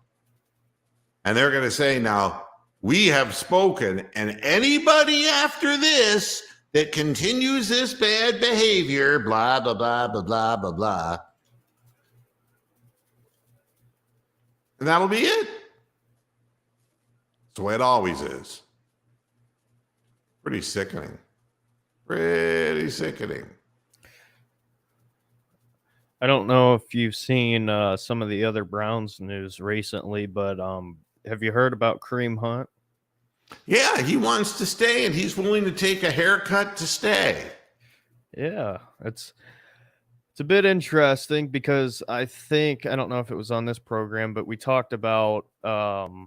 [SPEAKER 1] And they're going to say, now, we have spoken, and anybody after this that continues this bad behavior, blah, blah, blah, blah, blah, blah, blah. And that'll be it. It's the way it always is. Pretty sickening. Pretty sickening.
[SPEAKER 2] I don't know if you've seen some of the other Browns news recently, but have you heard about Kareem Hunt?
[SPEAKER 1] Yeah, he wants to stay, and he's willing to take a haircut to stay.
[SPEAKER 2] Yeah, it's a bit interesting because I don't know if it was on this program, but we talked about how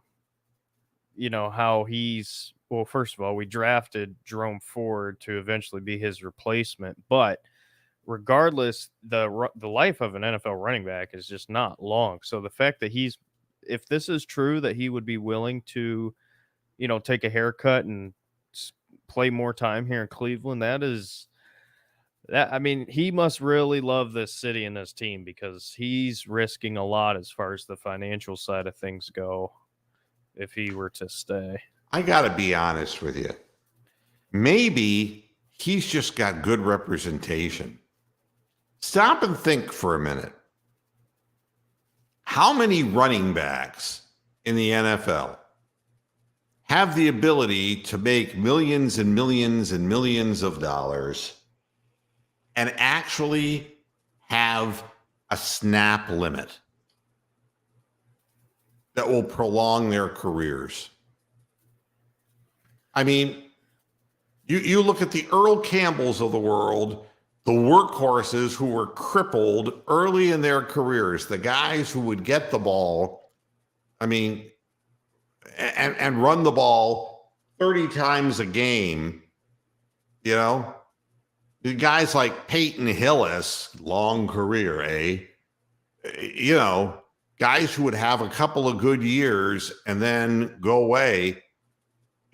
[SPEAKER 2] first of all, we drafted Jerome Ford to eventually be his replacement, but regardless, the life of an NFL running back is just not long. So the fact that if this is true, that he would be willing to, take a haircut and play more time here in Cleveland, he must really love this city and this team because he's risking a lot as far as the financial side of things go if he were to stay.
[SPEAKER 1] I got to be honest with you. Maybe he's just got good representation. Stop and think for a minute. How many running backs in the NFL have the ability to make millions and millions and millions of dollars and actually have a snap limit that will prolong their careers? I mean, you look at the Earl Campbells of the world, the workhorses who were crippled early in their careers, the guys who would get the ball, and run the ball 30 times a game, the guys like Peyton Hillis, long career, guys who would have a couple of good years and then go away.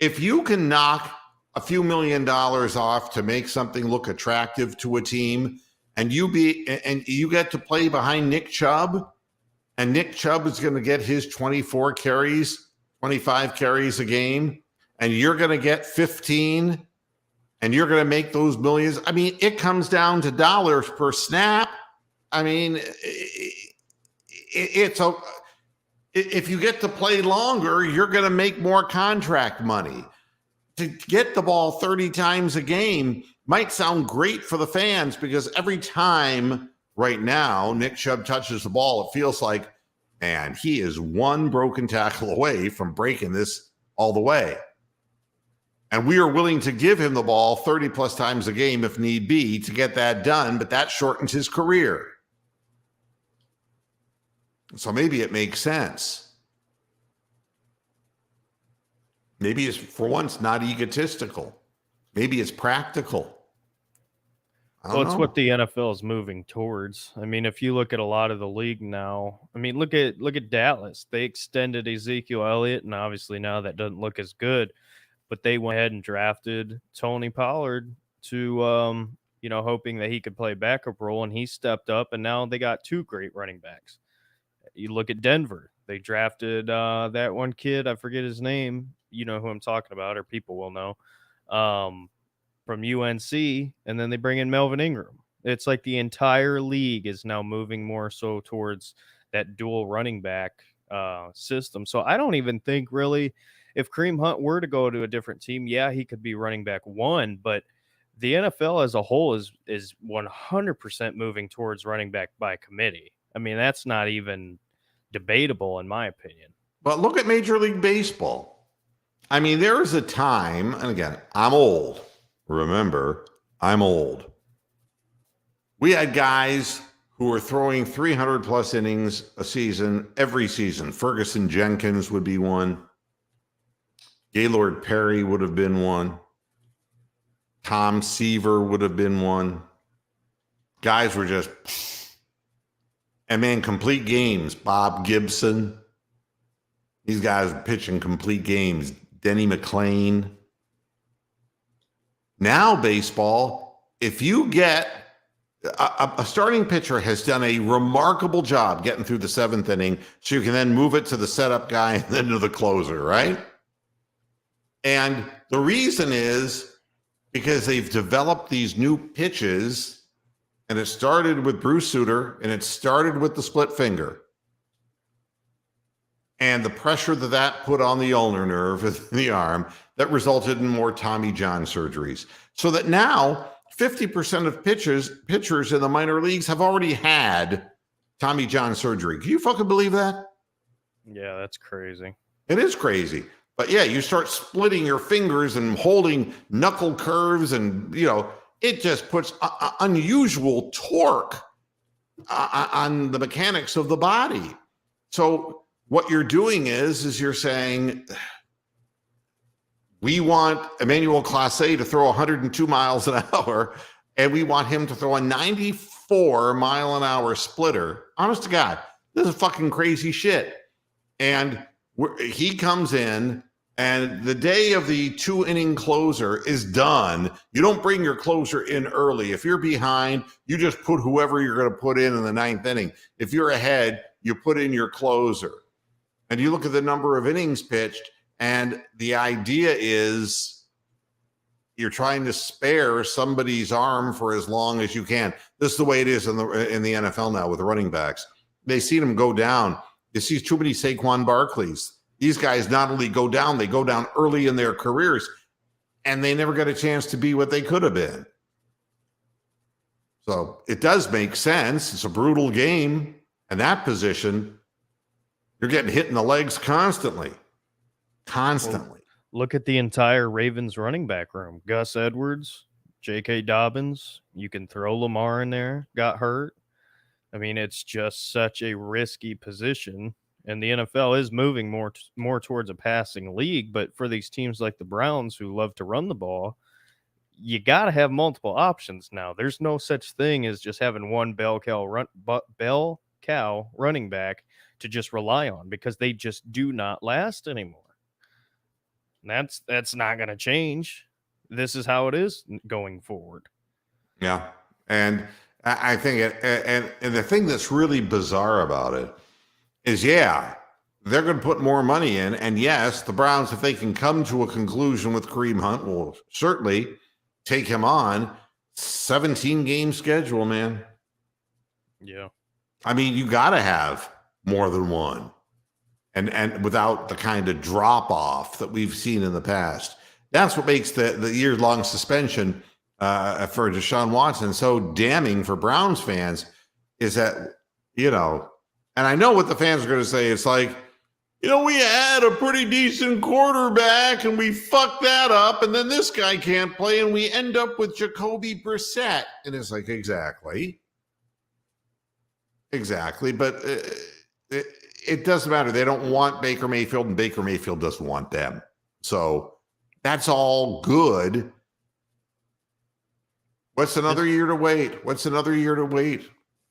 [SPEAKER 1] If you can knock a few $1 million off to make something look attractive to a team, and you get to play behind Nick Chubb, and Nick Chubb is going to get his 24 carries, 25 carries a game, and you're going to get 15, and you're going to make those millions. It comes down to dollars per snap. If you get to play longer, you're going to make more contract money. To get the ball 30 times a game might sound great for the fans because every time right now Nick Chubb touches the ball, it feels like, man, he is one broken tackle away from breaking this all the way. And we are willing to give him the ball 30 plus times a game if need be to get that done, but that shortens his career. So maybe it makes sense. Maybe it's for once not egotistical. Maybe it's practical. I
[SPEAKER 2] Well,
[SPEAKER 1] don't
[SPEAKER 2] it's
[SPEAKER 1] know.
[SPEAKER 2] what the NFL is moving towards. I mean, if you look at a lot of the league now, I mean, look at Dallas. They extended Ezekiel Elliott, and obviously now that doesn't look as good. But they went ahead and drafted Tony Pollard to, hoping that he could play backup role, and he stepped up, and now they got two great running backs. You look at Denver. They drafted that one kid. I forget his name. You know who I'm talking about, or people will know. From UNC, and then they bring in Melvin Ingram. It's like the entire league is now moving more so towards that dual running back system. So I don't even think really if Kareem Hunt were to go to a different team, yeah, he could be running back one, but the NFL as a whole is 100% moving towards running back by committee. I mean, that's not even debatable in my opinion.
[SPEAKER 1] But look at Major League Baseball. I mean, there is a time, and again, I'm old. Remember, I'm old. We had guys who were throwing 300 plus innings a season, every season. Ferguson Jenkins would be one. Gaylord Perry would have been one. Tom Seaver would have been one. Guys were just, and man, complete games. Bob Gibson. These guys were pitching complete games. Denny McLain. Now, baseball, if you get a starting pitcher has done a remarkable job getting through the seventh inning, so you can then move it to the setup guy and then to the closer, right? And the reason is because they've developed these new pitches, and it started with Bruce Sutter, and it started with the split finger. And the pressure that put on the ulnar nerve in the arm, that resulted in more Tommy John surgeries. So that now 50% of pitchers in the minor leagues have already had Tommy John surgery. Can you fucking believe that?
[SPEAKER 2] Yeah, that's crazy.
[SPEAKER 1] It is crazy. But yeah, you start splitting your fingers and holding knuckle curves, and it just puts unusual torque on the mechanics of the body. So what you're doing is you're saying, we want Emmanuel Clase to throw 102 miles an hour, and we want him to throw a 94-mile-an-hour splitter. Honest to God, this is fucking crazy shit. And he comes in, and the day of the 2-inning closer is done. You don't bring your closer in early. If you're behind, you just put whoever you're going to put in the 9th inning. If you're ahead, you put in your closer. And you look at the number of innings pitched, and the idea is you're trying to spare somebody's arm for as long as you can. This is the way it is in the NFL now with the running backs. They see them go down. You see too many Saquon Barkleys. These guys not only go down, they go down early in their careers, and they never got a chance to be what they could have been. So it does make sense. It's a brutal game. And that position, you're getting hit in the legs constantly. Constantly.
[SPEAKER 2] Look at the entire Ravens running back room. Gus Edwards, J.K. Dobbins. You can throw Lamar in there. Got hurt. I mean, it's just such a risky position. And the NFL is moving more towards a passing league. But for these teams like the Browns who love to run the ball, you got to have multiple options now. There's no such thing as just having one bell cow running back to just rely on, because they just do not last anymore. And that's not going to change. This is how it is going forward.
[SPEAKER 1] Yeah. And I think and the thing that's really bizarre about it is, yeah, they're going to put more money in. And yes, the Browns, if they can come to a conclusion with Kareem Hunt, will certainly take him on. 17-game schedule, man.
[SPEAKER 2] Yeah.
[SPEAKER 1] I mean, you got to have more than one. And without the kind of drop-off that we've seen in the past. That's what makes the year-long suspension for Deshaun Watson so damning for Browns fans, is that, and I know what the fans are going to say. It's like, we had a pretty decent quarterback and we fucked that up, and then this guy can't play and we end up with Jacoby Brissett. And it's like, exactly. But it doesn't matter. They don't want Baker Mayfield, and Baker Mayfield doesn't want them. So that's all good. What's another year to wait? What's another year to wait?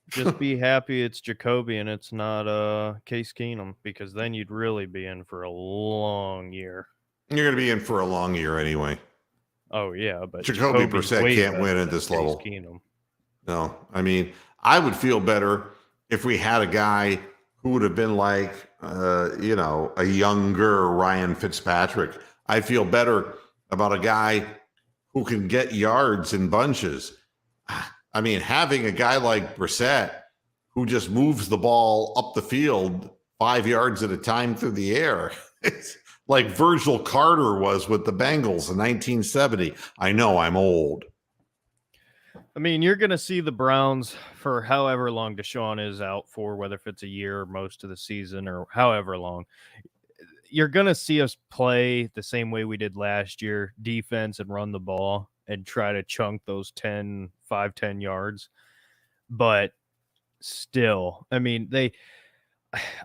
[SPEAKER 2] Just be happy it's Jacoby and it's not Case Keenum, because then you'd really be in for a long year.
[SPEAKER 1] You're going to be in for a long year anyway.
[SPEAKER 2] Oh yeah, but
[SPEAKER 1] Jacoby
[SPEAKER 2] Jacoby's
[SPEAKER 1] Brissett
[SPEAKER 2] way
[SPEAKER 1] can't
[SPEAKER 2] better
[SPEAKER 1] win at
[SPEAKER 2] than
[SPEAKER 1] this
[SPEAKER 2] Case
[SPEAKER 1] level.
[SPEAKER 2] Keenum.
[SPEAKER 1] No, I mean, I would feel better if we had a guy who would have been like, a younger Ryan Fitzpatrick. I feel better about a guy who can get yards in bunches. I mean, having a guy like Brissett who just moves the ball up the field 5 yards at a time through the air. It's like Virgil Carter was with the Bengals in 1970. I know I'm old.
[SPEAKER 2] I mean, you're going to see the Browns for however long Deshaun is out for, whether if it's a year or most of the season or however long. You're going to see us play the same way we did last year, defense and run the ball and try to chunk those 10 yards. But still, I mean,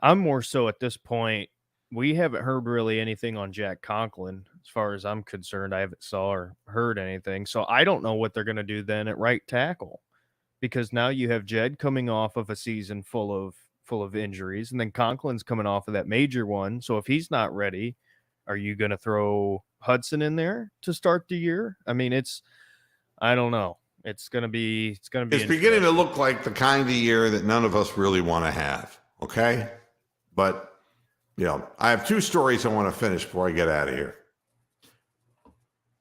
[SPEAKER 2] I'm more so at this point, we haven't heard really anything on Jack Conklin. As far as I'm concerned, I haven't saw or heard anything. So I don't know what they're going to do then at right tackle, because now you have Jed coming off of a season full of injuries, and then Conklin's coming off of that major one. So if he's not ready, are you going to throw Hudson in there to start the year? I mean, I don't know. It's beginning
[SPEAKER 1] to look like the kind of year that none of us really want to have. Okay. But, I have two stories I want to finish before I get out of here.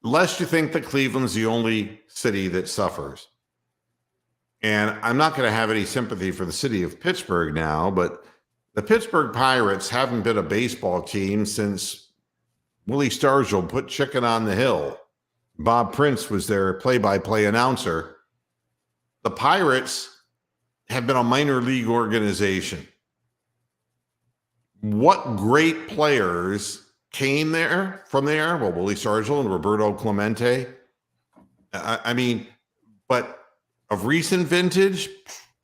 [SPEAKER 1] Lest you think that Cleveland's the only city that suffers. And I'm not going to have any sympathy for the city of Pittsburgh now, but the Pittsburgh Pirates haven't been a baseball team since Willie Stargell put chicken on the hill. Bob Prince was their play-by-play announcer. The Pirates have been a minor league organization. What great players came from there? Well, Willie Stargell and Roberto Clemente. But of recent vintage,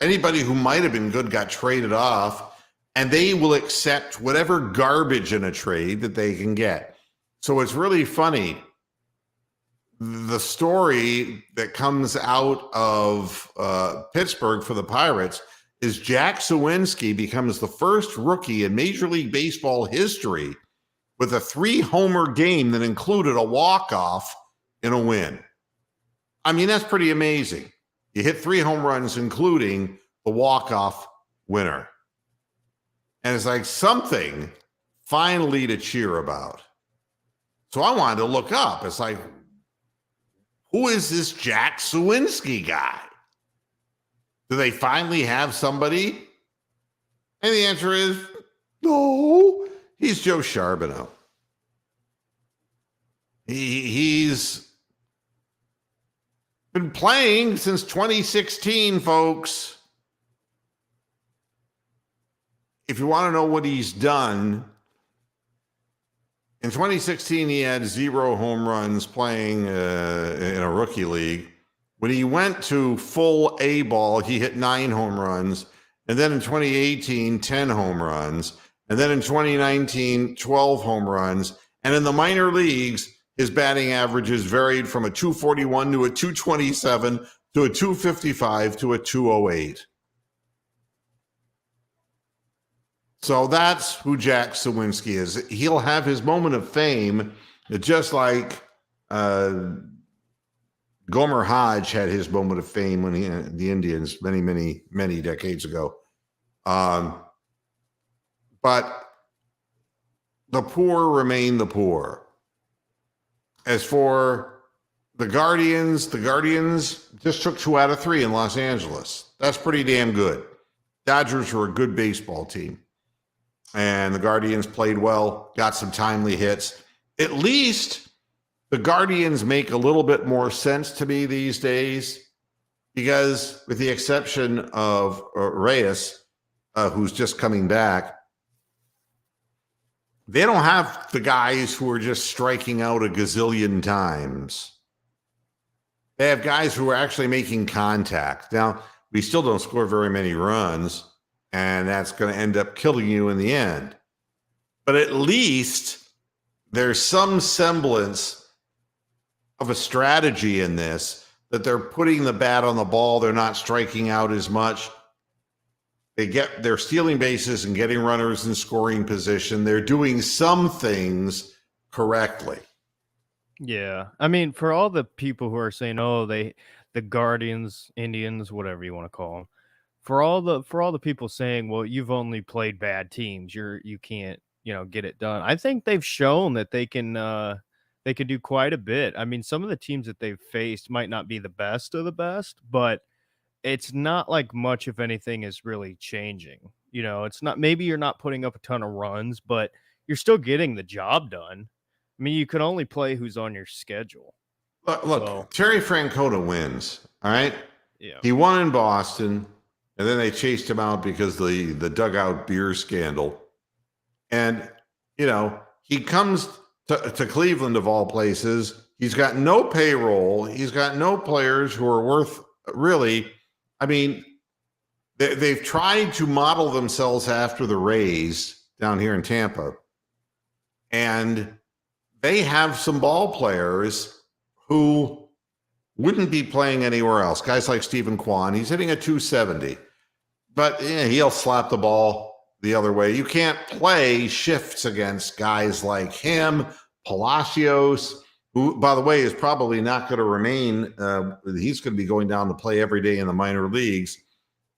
[SPEAKER 1] anybody who might have been good got traded off, and they will accept whatever garbage in a trade that they can get. So it's really funny. The story that comes out of Pittsburgh for the Pirates is Jack Suwinski becomes the first rookie in Major League Baseball history with a 3-homer game that included a walk-off in a win. I mean, that's pretty amazing. You hit 3 home runs, including the walk-off winner. And it's like something finally to cheer about. So I wanted to look up. It's like, who is this Jack Suwinski guy? Do they finally have somebody? And the answer is no. He's Joe Charbonneau. He's been playing since 2016, folks. If you want to know what he's done, in 2016, he had 0 home runs playing in a rookie league. When he went to full A ball, he hit 9 home runs. And then in 2018, 10 home runs. And then in 2019, 12 home runs. And in the minor leagues, his batting averages varied from a 241 to a 227 to a 255 to a 208. So that's who Jack Suwinski is. He'll have his moment of fame, just like Gomer Hodge had his moment of fame when the Indians many decades ago. But the poor remain the poor. As for the Guardians just took 2 out of 3 in Los Angeles. That's pretty damn good. Dodgers were a good baseball team. And the Guardians played well, got some timely hits. At least the Guardians make a little bit more sense to me these days, because with the exception of Reyes, who's just coming back, they don't have the guys who are just striking out a gazillion times. They have guys who are actually making contact. Now, we still don't score very many runs, and that's going to end up killing you in the end. But at least there's some semblance of a strategy in this, that they're putting the bat on the ball. They're not striking out as much. They're stealing bases and getting runners in scoring position. They're doing some things correctly.
[SPEAKER 2] Yeah. I mean, for all the people who are saying, "Oh, the Guardians, Indians, whatever you want to call them," for all the people saying, "Well, you've only played bad teams. You can't, get it done." I think they've shown that they can do quite a bit. I mean, some of the teams that they've faced might not be the best of the best, but it's not like much, if anything, is really changing. It's not, maybe you're not putting up a ton of runs, but you're still getting the job done. I mean, you can only play who's on your schedule.
[SPEAKER 1] Look,
[SPEAKER 2] So,
[SPEAKER 1] Terry Francona wins. All right.
[SPEAKER 2] yeah.
[SPEAKER 1] He won in Boston, and then they chased him out because the dugout beer scandal. And, he comes to Cleveland, of all places. He's got no payroll. He's got no players who are worth really. I mean, they've tried to model themselves after the Rays down here in Tampa. And they have some ball players who wouldn't be playing anywhere else. Guys like Stephen Kwan, he's hitting a 270. But he'll slap the ball the other way. You can't play shifts against guys like him, Palacios, who, by the way, is probably not going to remain. He's going to be going down to play every day in the minor leagues.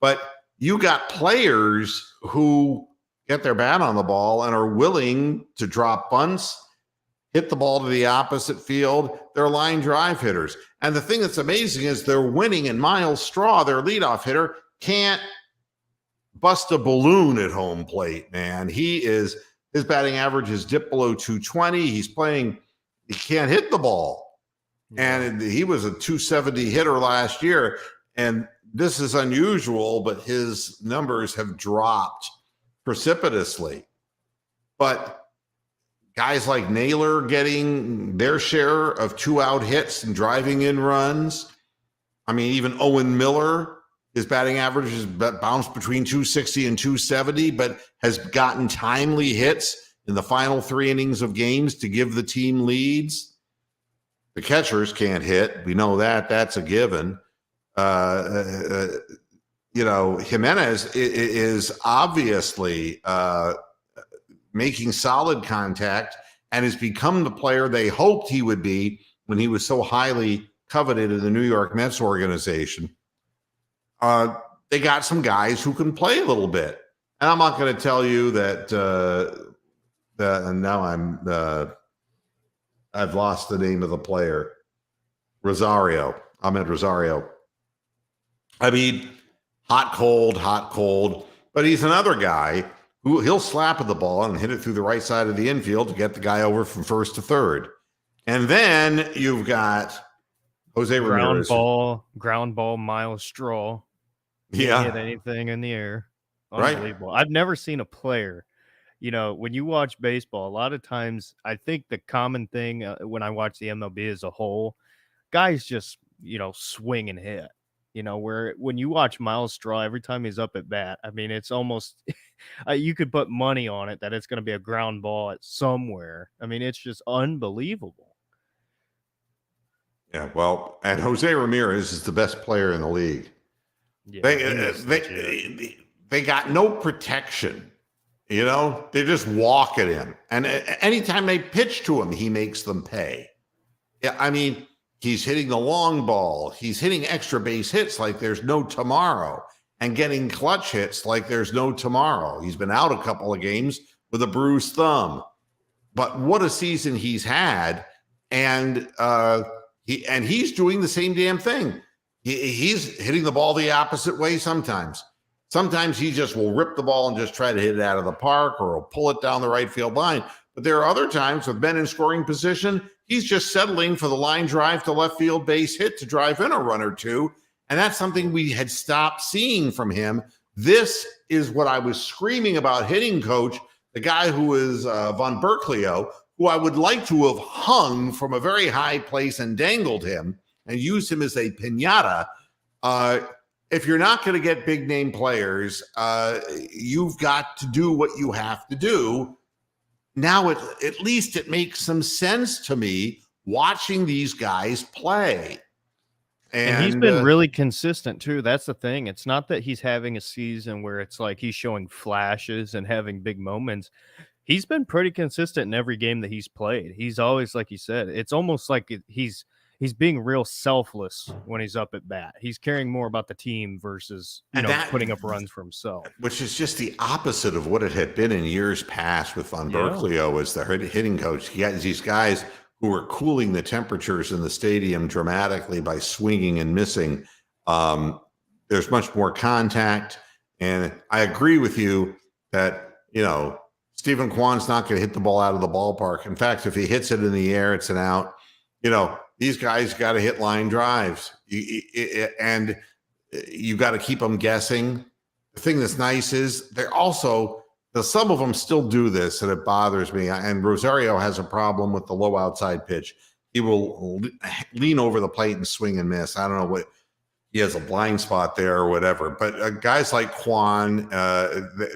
[SPEAKER 1] But you got players who get their bat on the ball and are willing to drop bunts, hit the ball to the opposite field. They're line drive hitters. And the thing that's amazing is they're winning, and Miles Straw, their leadoff hitter, can't bust a balloon at home plate, man. His batting average is dipped below 220. He can't hit the ball. And he was a 270 hitter last year. And this is unusual, but his numbers have dropped precipitously. But guys like Naylor getting their share of 2-out hits and driving in runs. I mean, even Owen Miller, his batting average has bounced between 260 and 270, but has gotten timely hits in the final 3 innings of games to give the team leads. The catchers can't hit. We know that. That's a given. Jimenez is obviously making solid contact and has become the player they hoped he would be when he was so highly coveted in the New York Mets organization. They got some guys who can play a little bit. And I'm not going to tell you that and now I've lost the name of the player. Ahmed Rosario. I mean, hot, cold. But he's another guy who he'll slap at the ball and hit it through the right side of the infield to get the guy over from first to third. And then you've got Jose Ramirez.
[SPEAKER 2] Ground ball, Miles Straw.
[SPEAKER 1] Yeah.
[SPEAKER 2] Hit anything in the air.
[SPEAKER 1] Right.
[SPEAKER 2] Unbelievable. I've never seen a player, when you watch baseball, a lot of times I think the common thing when I watch the MLB as a whole, guys just, swing and hit. Where when you watch Miles Straw, every time he's up at bat, I mean, it's almost you could put money on it that it's going to be a ground ball at somewhere. I mean, it's just unbelievable.
[SPEAKER 1] Yeah, well, and Jose Ramirez is the best player in the league.
[SPEAKER 2] Yeah,
[SPEAKER 1] they got no protection. They just walk at him. And anytime they pitch to him, he makes them pay. Yeah, I mean, he's hitting the long ball. He's hitting extra base hits like there's no tomorrow and getting clutch hits like there's no tomorrow. He's been out a couple of games with a bruised thumb. But what a season he's had. And he's doing the same damn thing. He's hitting the ball the opposite way sometimes. Sometimes he just will rip the ball and just try to hit it out of the park, or he'll pull it down the right field line. But there are other times with men in scoring position, he's just settling for the line drive to left field base hit to drive in a run or two. And that's something we had stopped seeing from him. This is what I was screaming about hitting coach, the guy who is Von Berkelio, who I would like to have hung from a very high place and dangled him and used him as a piñata. If you're not going to get big name players, you've got to do what you have to do. now at least it makes some sense to me watching these guys play.
[SPEAKER 2] And he's been really consistent too. That's the thing. It's not that he's having a season where it's like he's showing flashes and having big moments. He's been pretty consistent in every game that he's played. He's always, like you said, it's almost like he's being real selfless when he's up at bat. He's caring more about the team versus putting up runs for himself.
[SPEAKER 1] Which is just the opposite of what it had been in years past with Von Berkelio as the hitting coach. He has these guys who were cooling the temperatures in the stadium dramatically by swinging and missing. There's much more contact. And I agree with you that, Stephen Kwan's not going to hit the ball out of the ballpark. In fact, if he hits it in the air, it's an out. These guys got to hit line drives. And you got to keep them guessing. The thing that's nice is they're also, some of them still do this, and it bothers me. And Rosario has a problem with the low outside pitch. He will lean over the plate and swing and miss. I don't know what, he has a blind spot there or whatever. But guys like Kwan,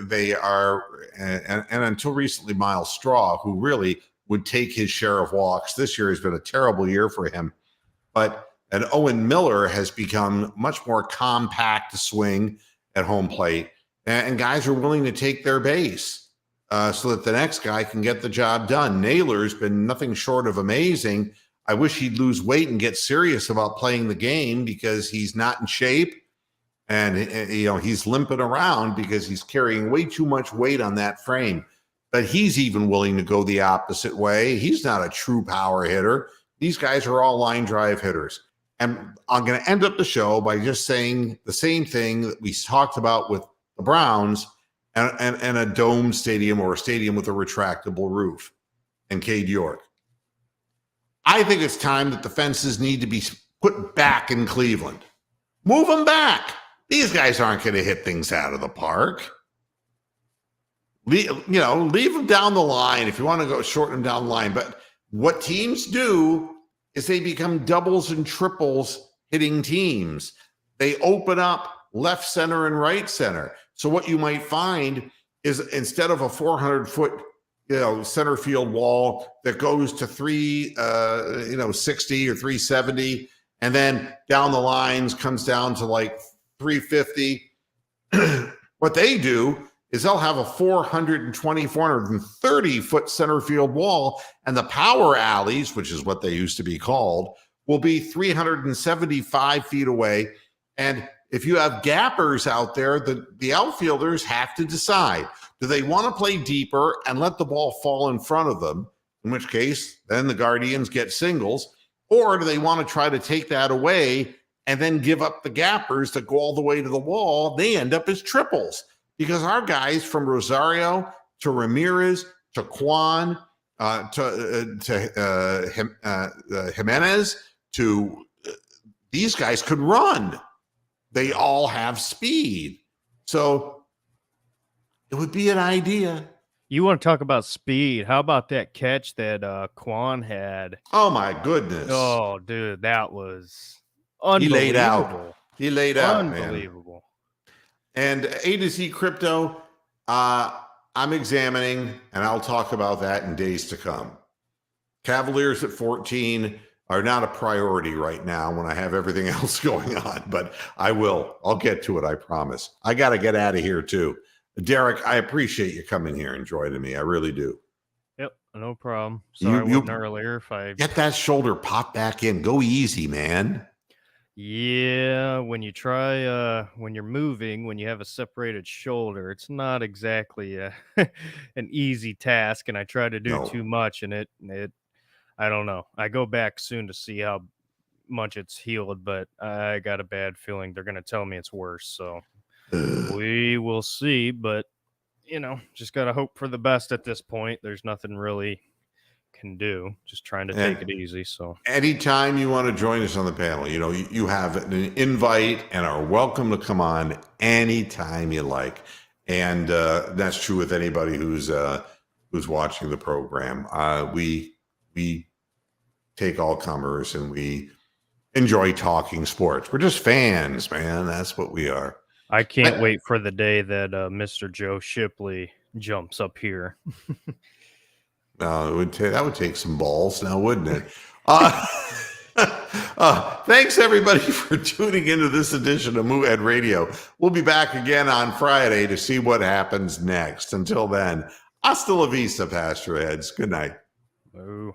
[SPEAKER 1] they are, and until recently, Miles Straw, who really would take his share of walks. This year has been a terrible year for him. And Owen Miller has become much more compact to swing at home plate. And guys are willing to take their base so that the next guy can get the job done. Naylor's been nothing short of amazing. I wish he'd lose weight and get serious about playing the game because he's not in shape. And, he's limping around because he's carrying way too much weight on that frame. But he's even willing to go the opposite way. He's not a true power hitter. These guys are all line drive hitters. And I'm going to end up the show by just saying the same thing that we talked about with the Browns and a dome stadium or a stadium with a retractable roof and Cade York. I think it's time that the fences need to be put back in Cleveland. Move them back. These guys aren't going to hit things out of the park. Leave them down the line if you want to go shorten them down the line. But what teams do is they become doubles and triples hitting teams. They open up left center and right center. So what you might find is instead of a 400-foot, center field wall that goes to 360 or 370, and then down the lines comes down to like 350. What they do is they'll have a 430-foot center field wall, and the power alleys, which is what they used to be called, will be 375 feet away. And if you have gappers out there, the outfielders have to decide, do they want to play deeper and let the ball fall in front of them, in which case then the Guardians get singles, or do they want to try to take that away and then give up the gappers that go all the way to the wall? They end up as triples because our guys from Rosario to Ramirez to Kwan to Jimenez to these guys could run. They all have speed. So it would be an idea.
[SPEAKER 2] You want to talk about speed? How about that catch that Kwan had?
[SPEAKER 1] Oh, my goodness.
[SPEAKER 2] Oh, dude, that was unbelievable.
[SPEAKER 1] He laid out.
[SPEAKER 2] Unbelievable.
[SPEAKER 1] Man. And A to Z Crypto, I'm examining, and I'll talk about that in days to come. Cavaliers at 14 are not a priority right now when I have everything else going on, but I'll get to it. I promise. I got to get out of here too. Derek, I appreciate you coming here and joining me. I really do.
[SPEAKER 2] Yep. No problem. Sorry I wasn't earlier. If I
[SPEAKER 1] get that shoulder popped back in, go easy, man.
[SPEAKER 2] Yeah. When you try, when you're moving, when you have a separated shoulder, it's not exactly an easy task. And I try to do too much and it, I don't know. I go back soon to see how much it's healed, but I got a bad feeling they're going to tell me it's worse. So we will see, but just got to hope for the best at this point. There's nothing really can do. Just trying to take it easy. So
[SPEAKER 1] anytime you want to join us on the panel, you have an invite and are welcome to come on anytime you like. And that's true with anybody who's watching the program. We take all comers and we enjoy talking sports. We're just fans, man. That's what we are.
[SPEAKER 2] I can't wait for the day that Mr. Joe Shipley jumps up here.
[SPEAKER 1] That would take some balls now, wouldn't it? Thanks everybody for tuning into this edition of Moohead Radio. We'll be back again on Friday to see what happens next. Until then, hasta la vista, Pasture Heads. Good night.
[SPEAKER 2] Ooh.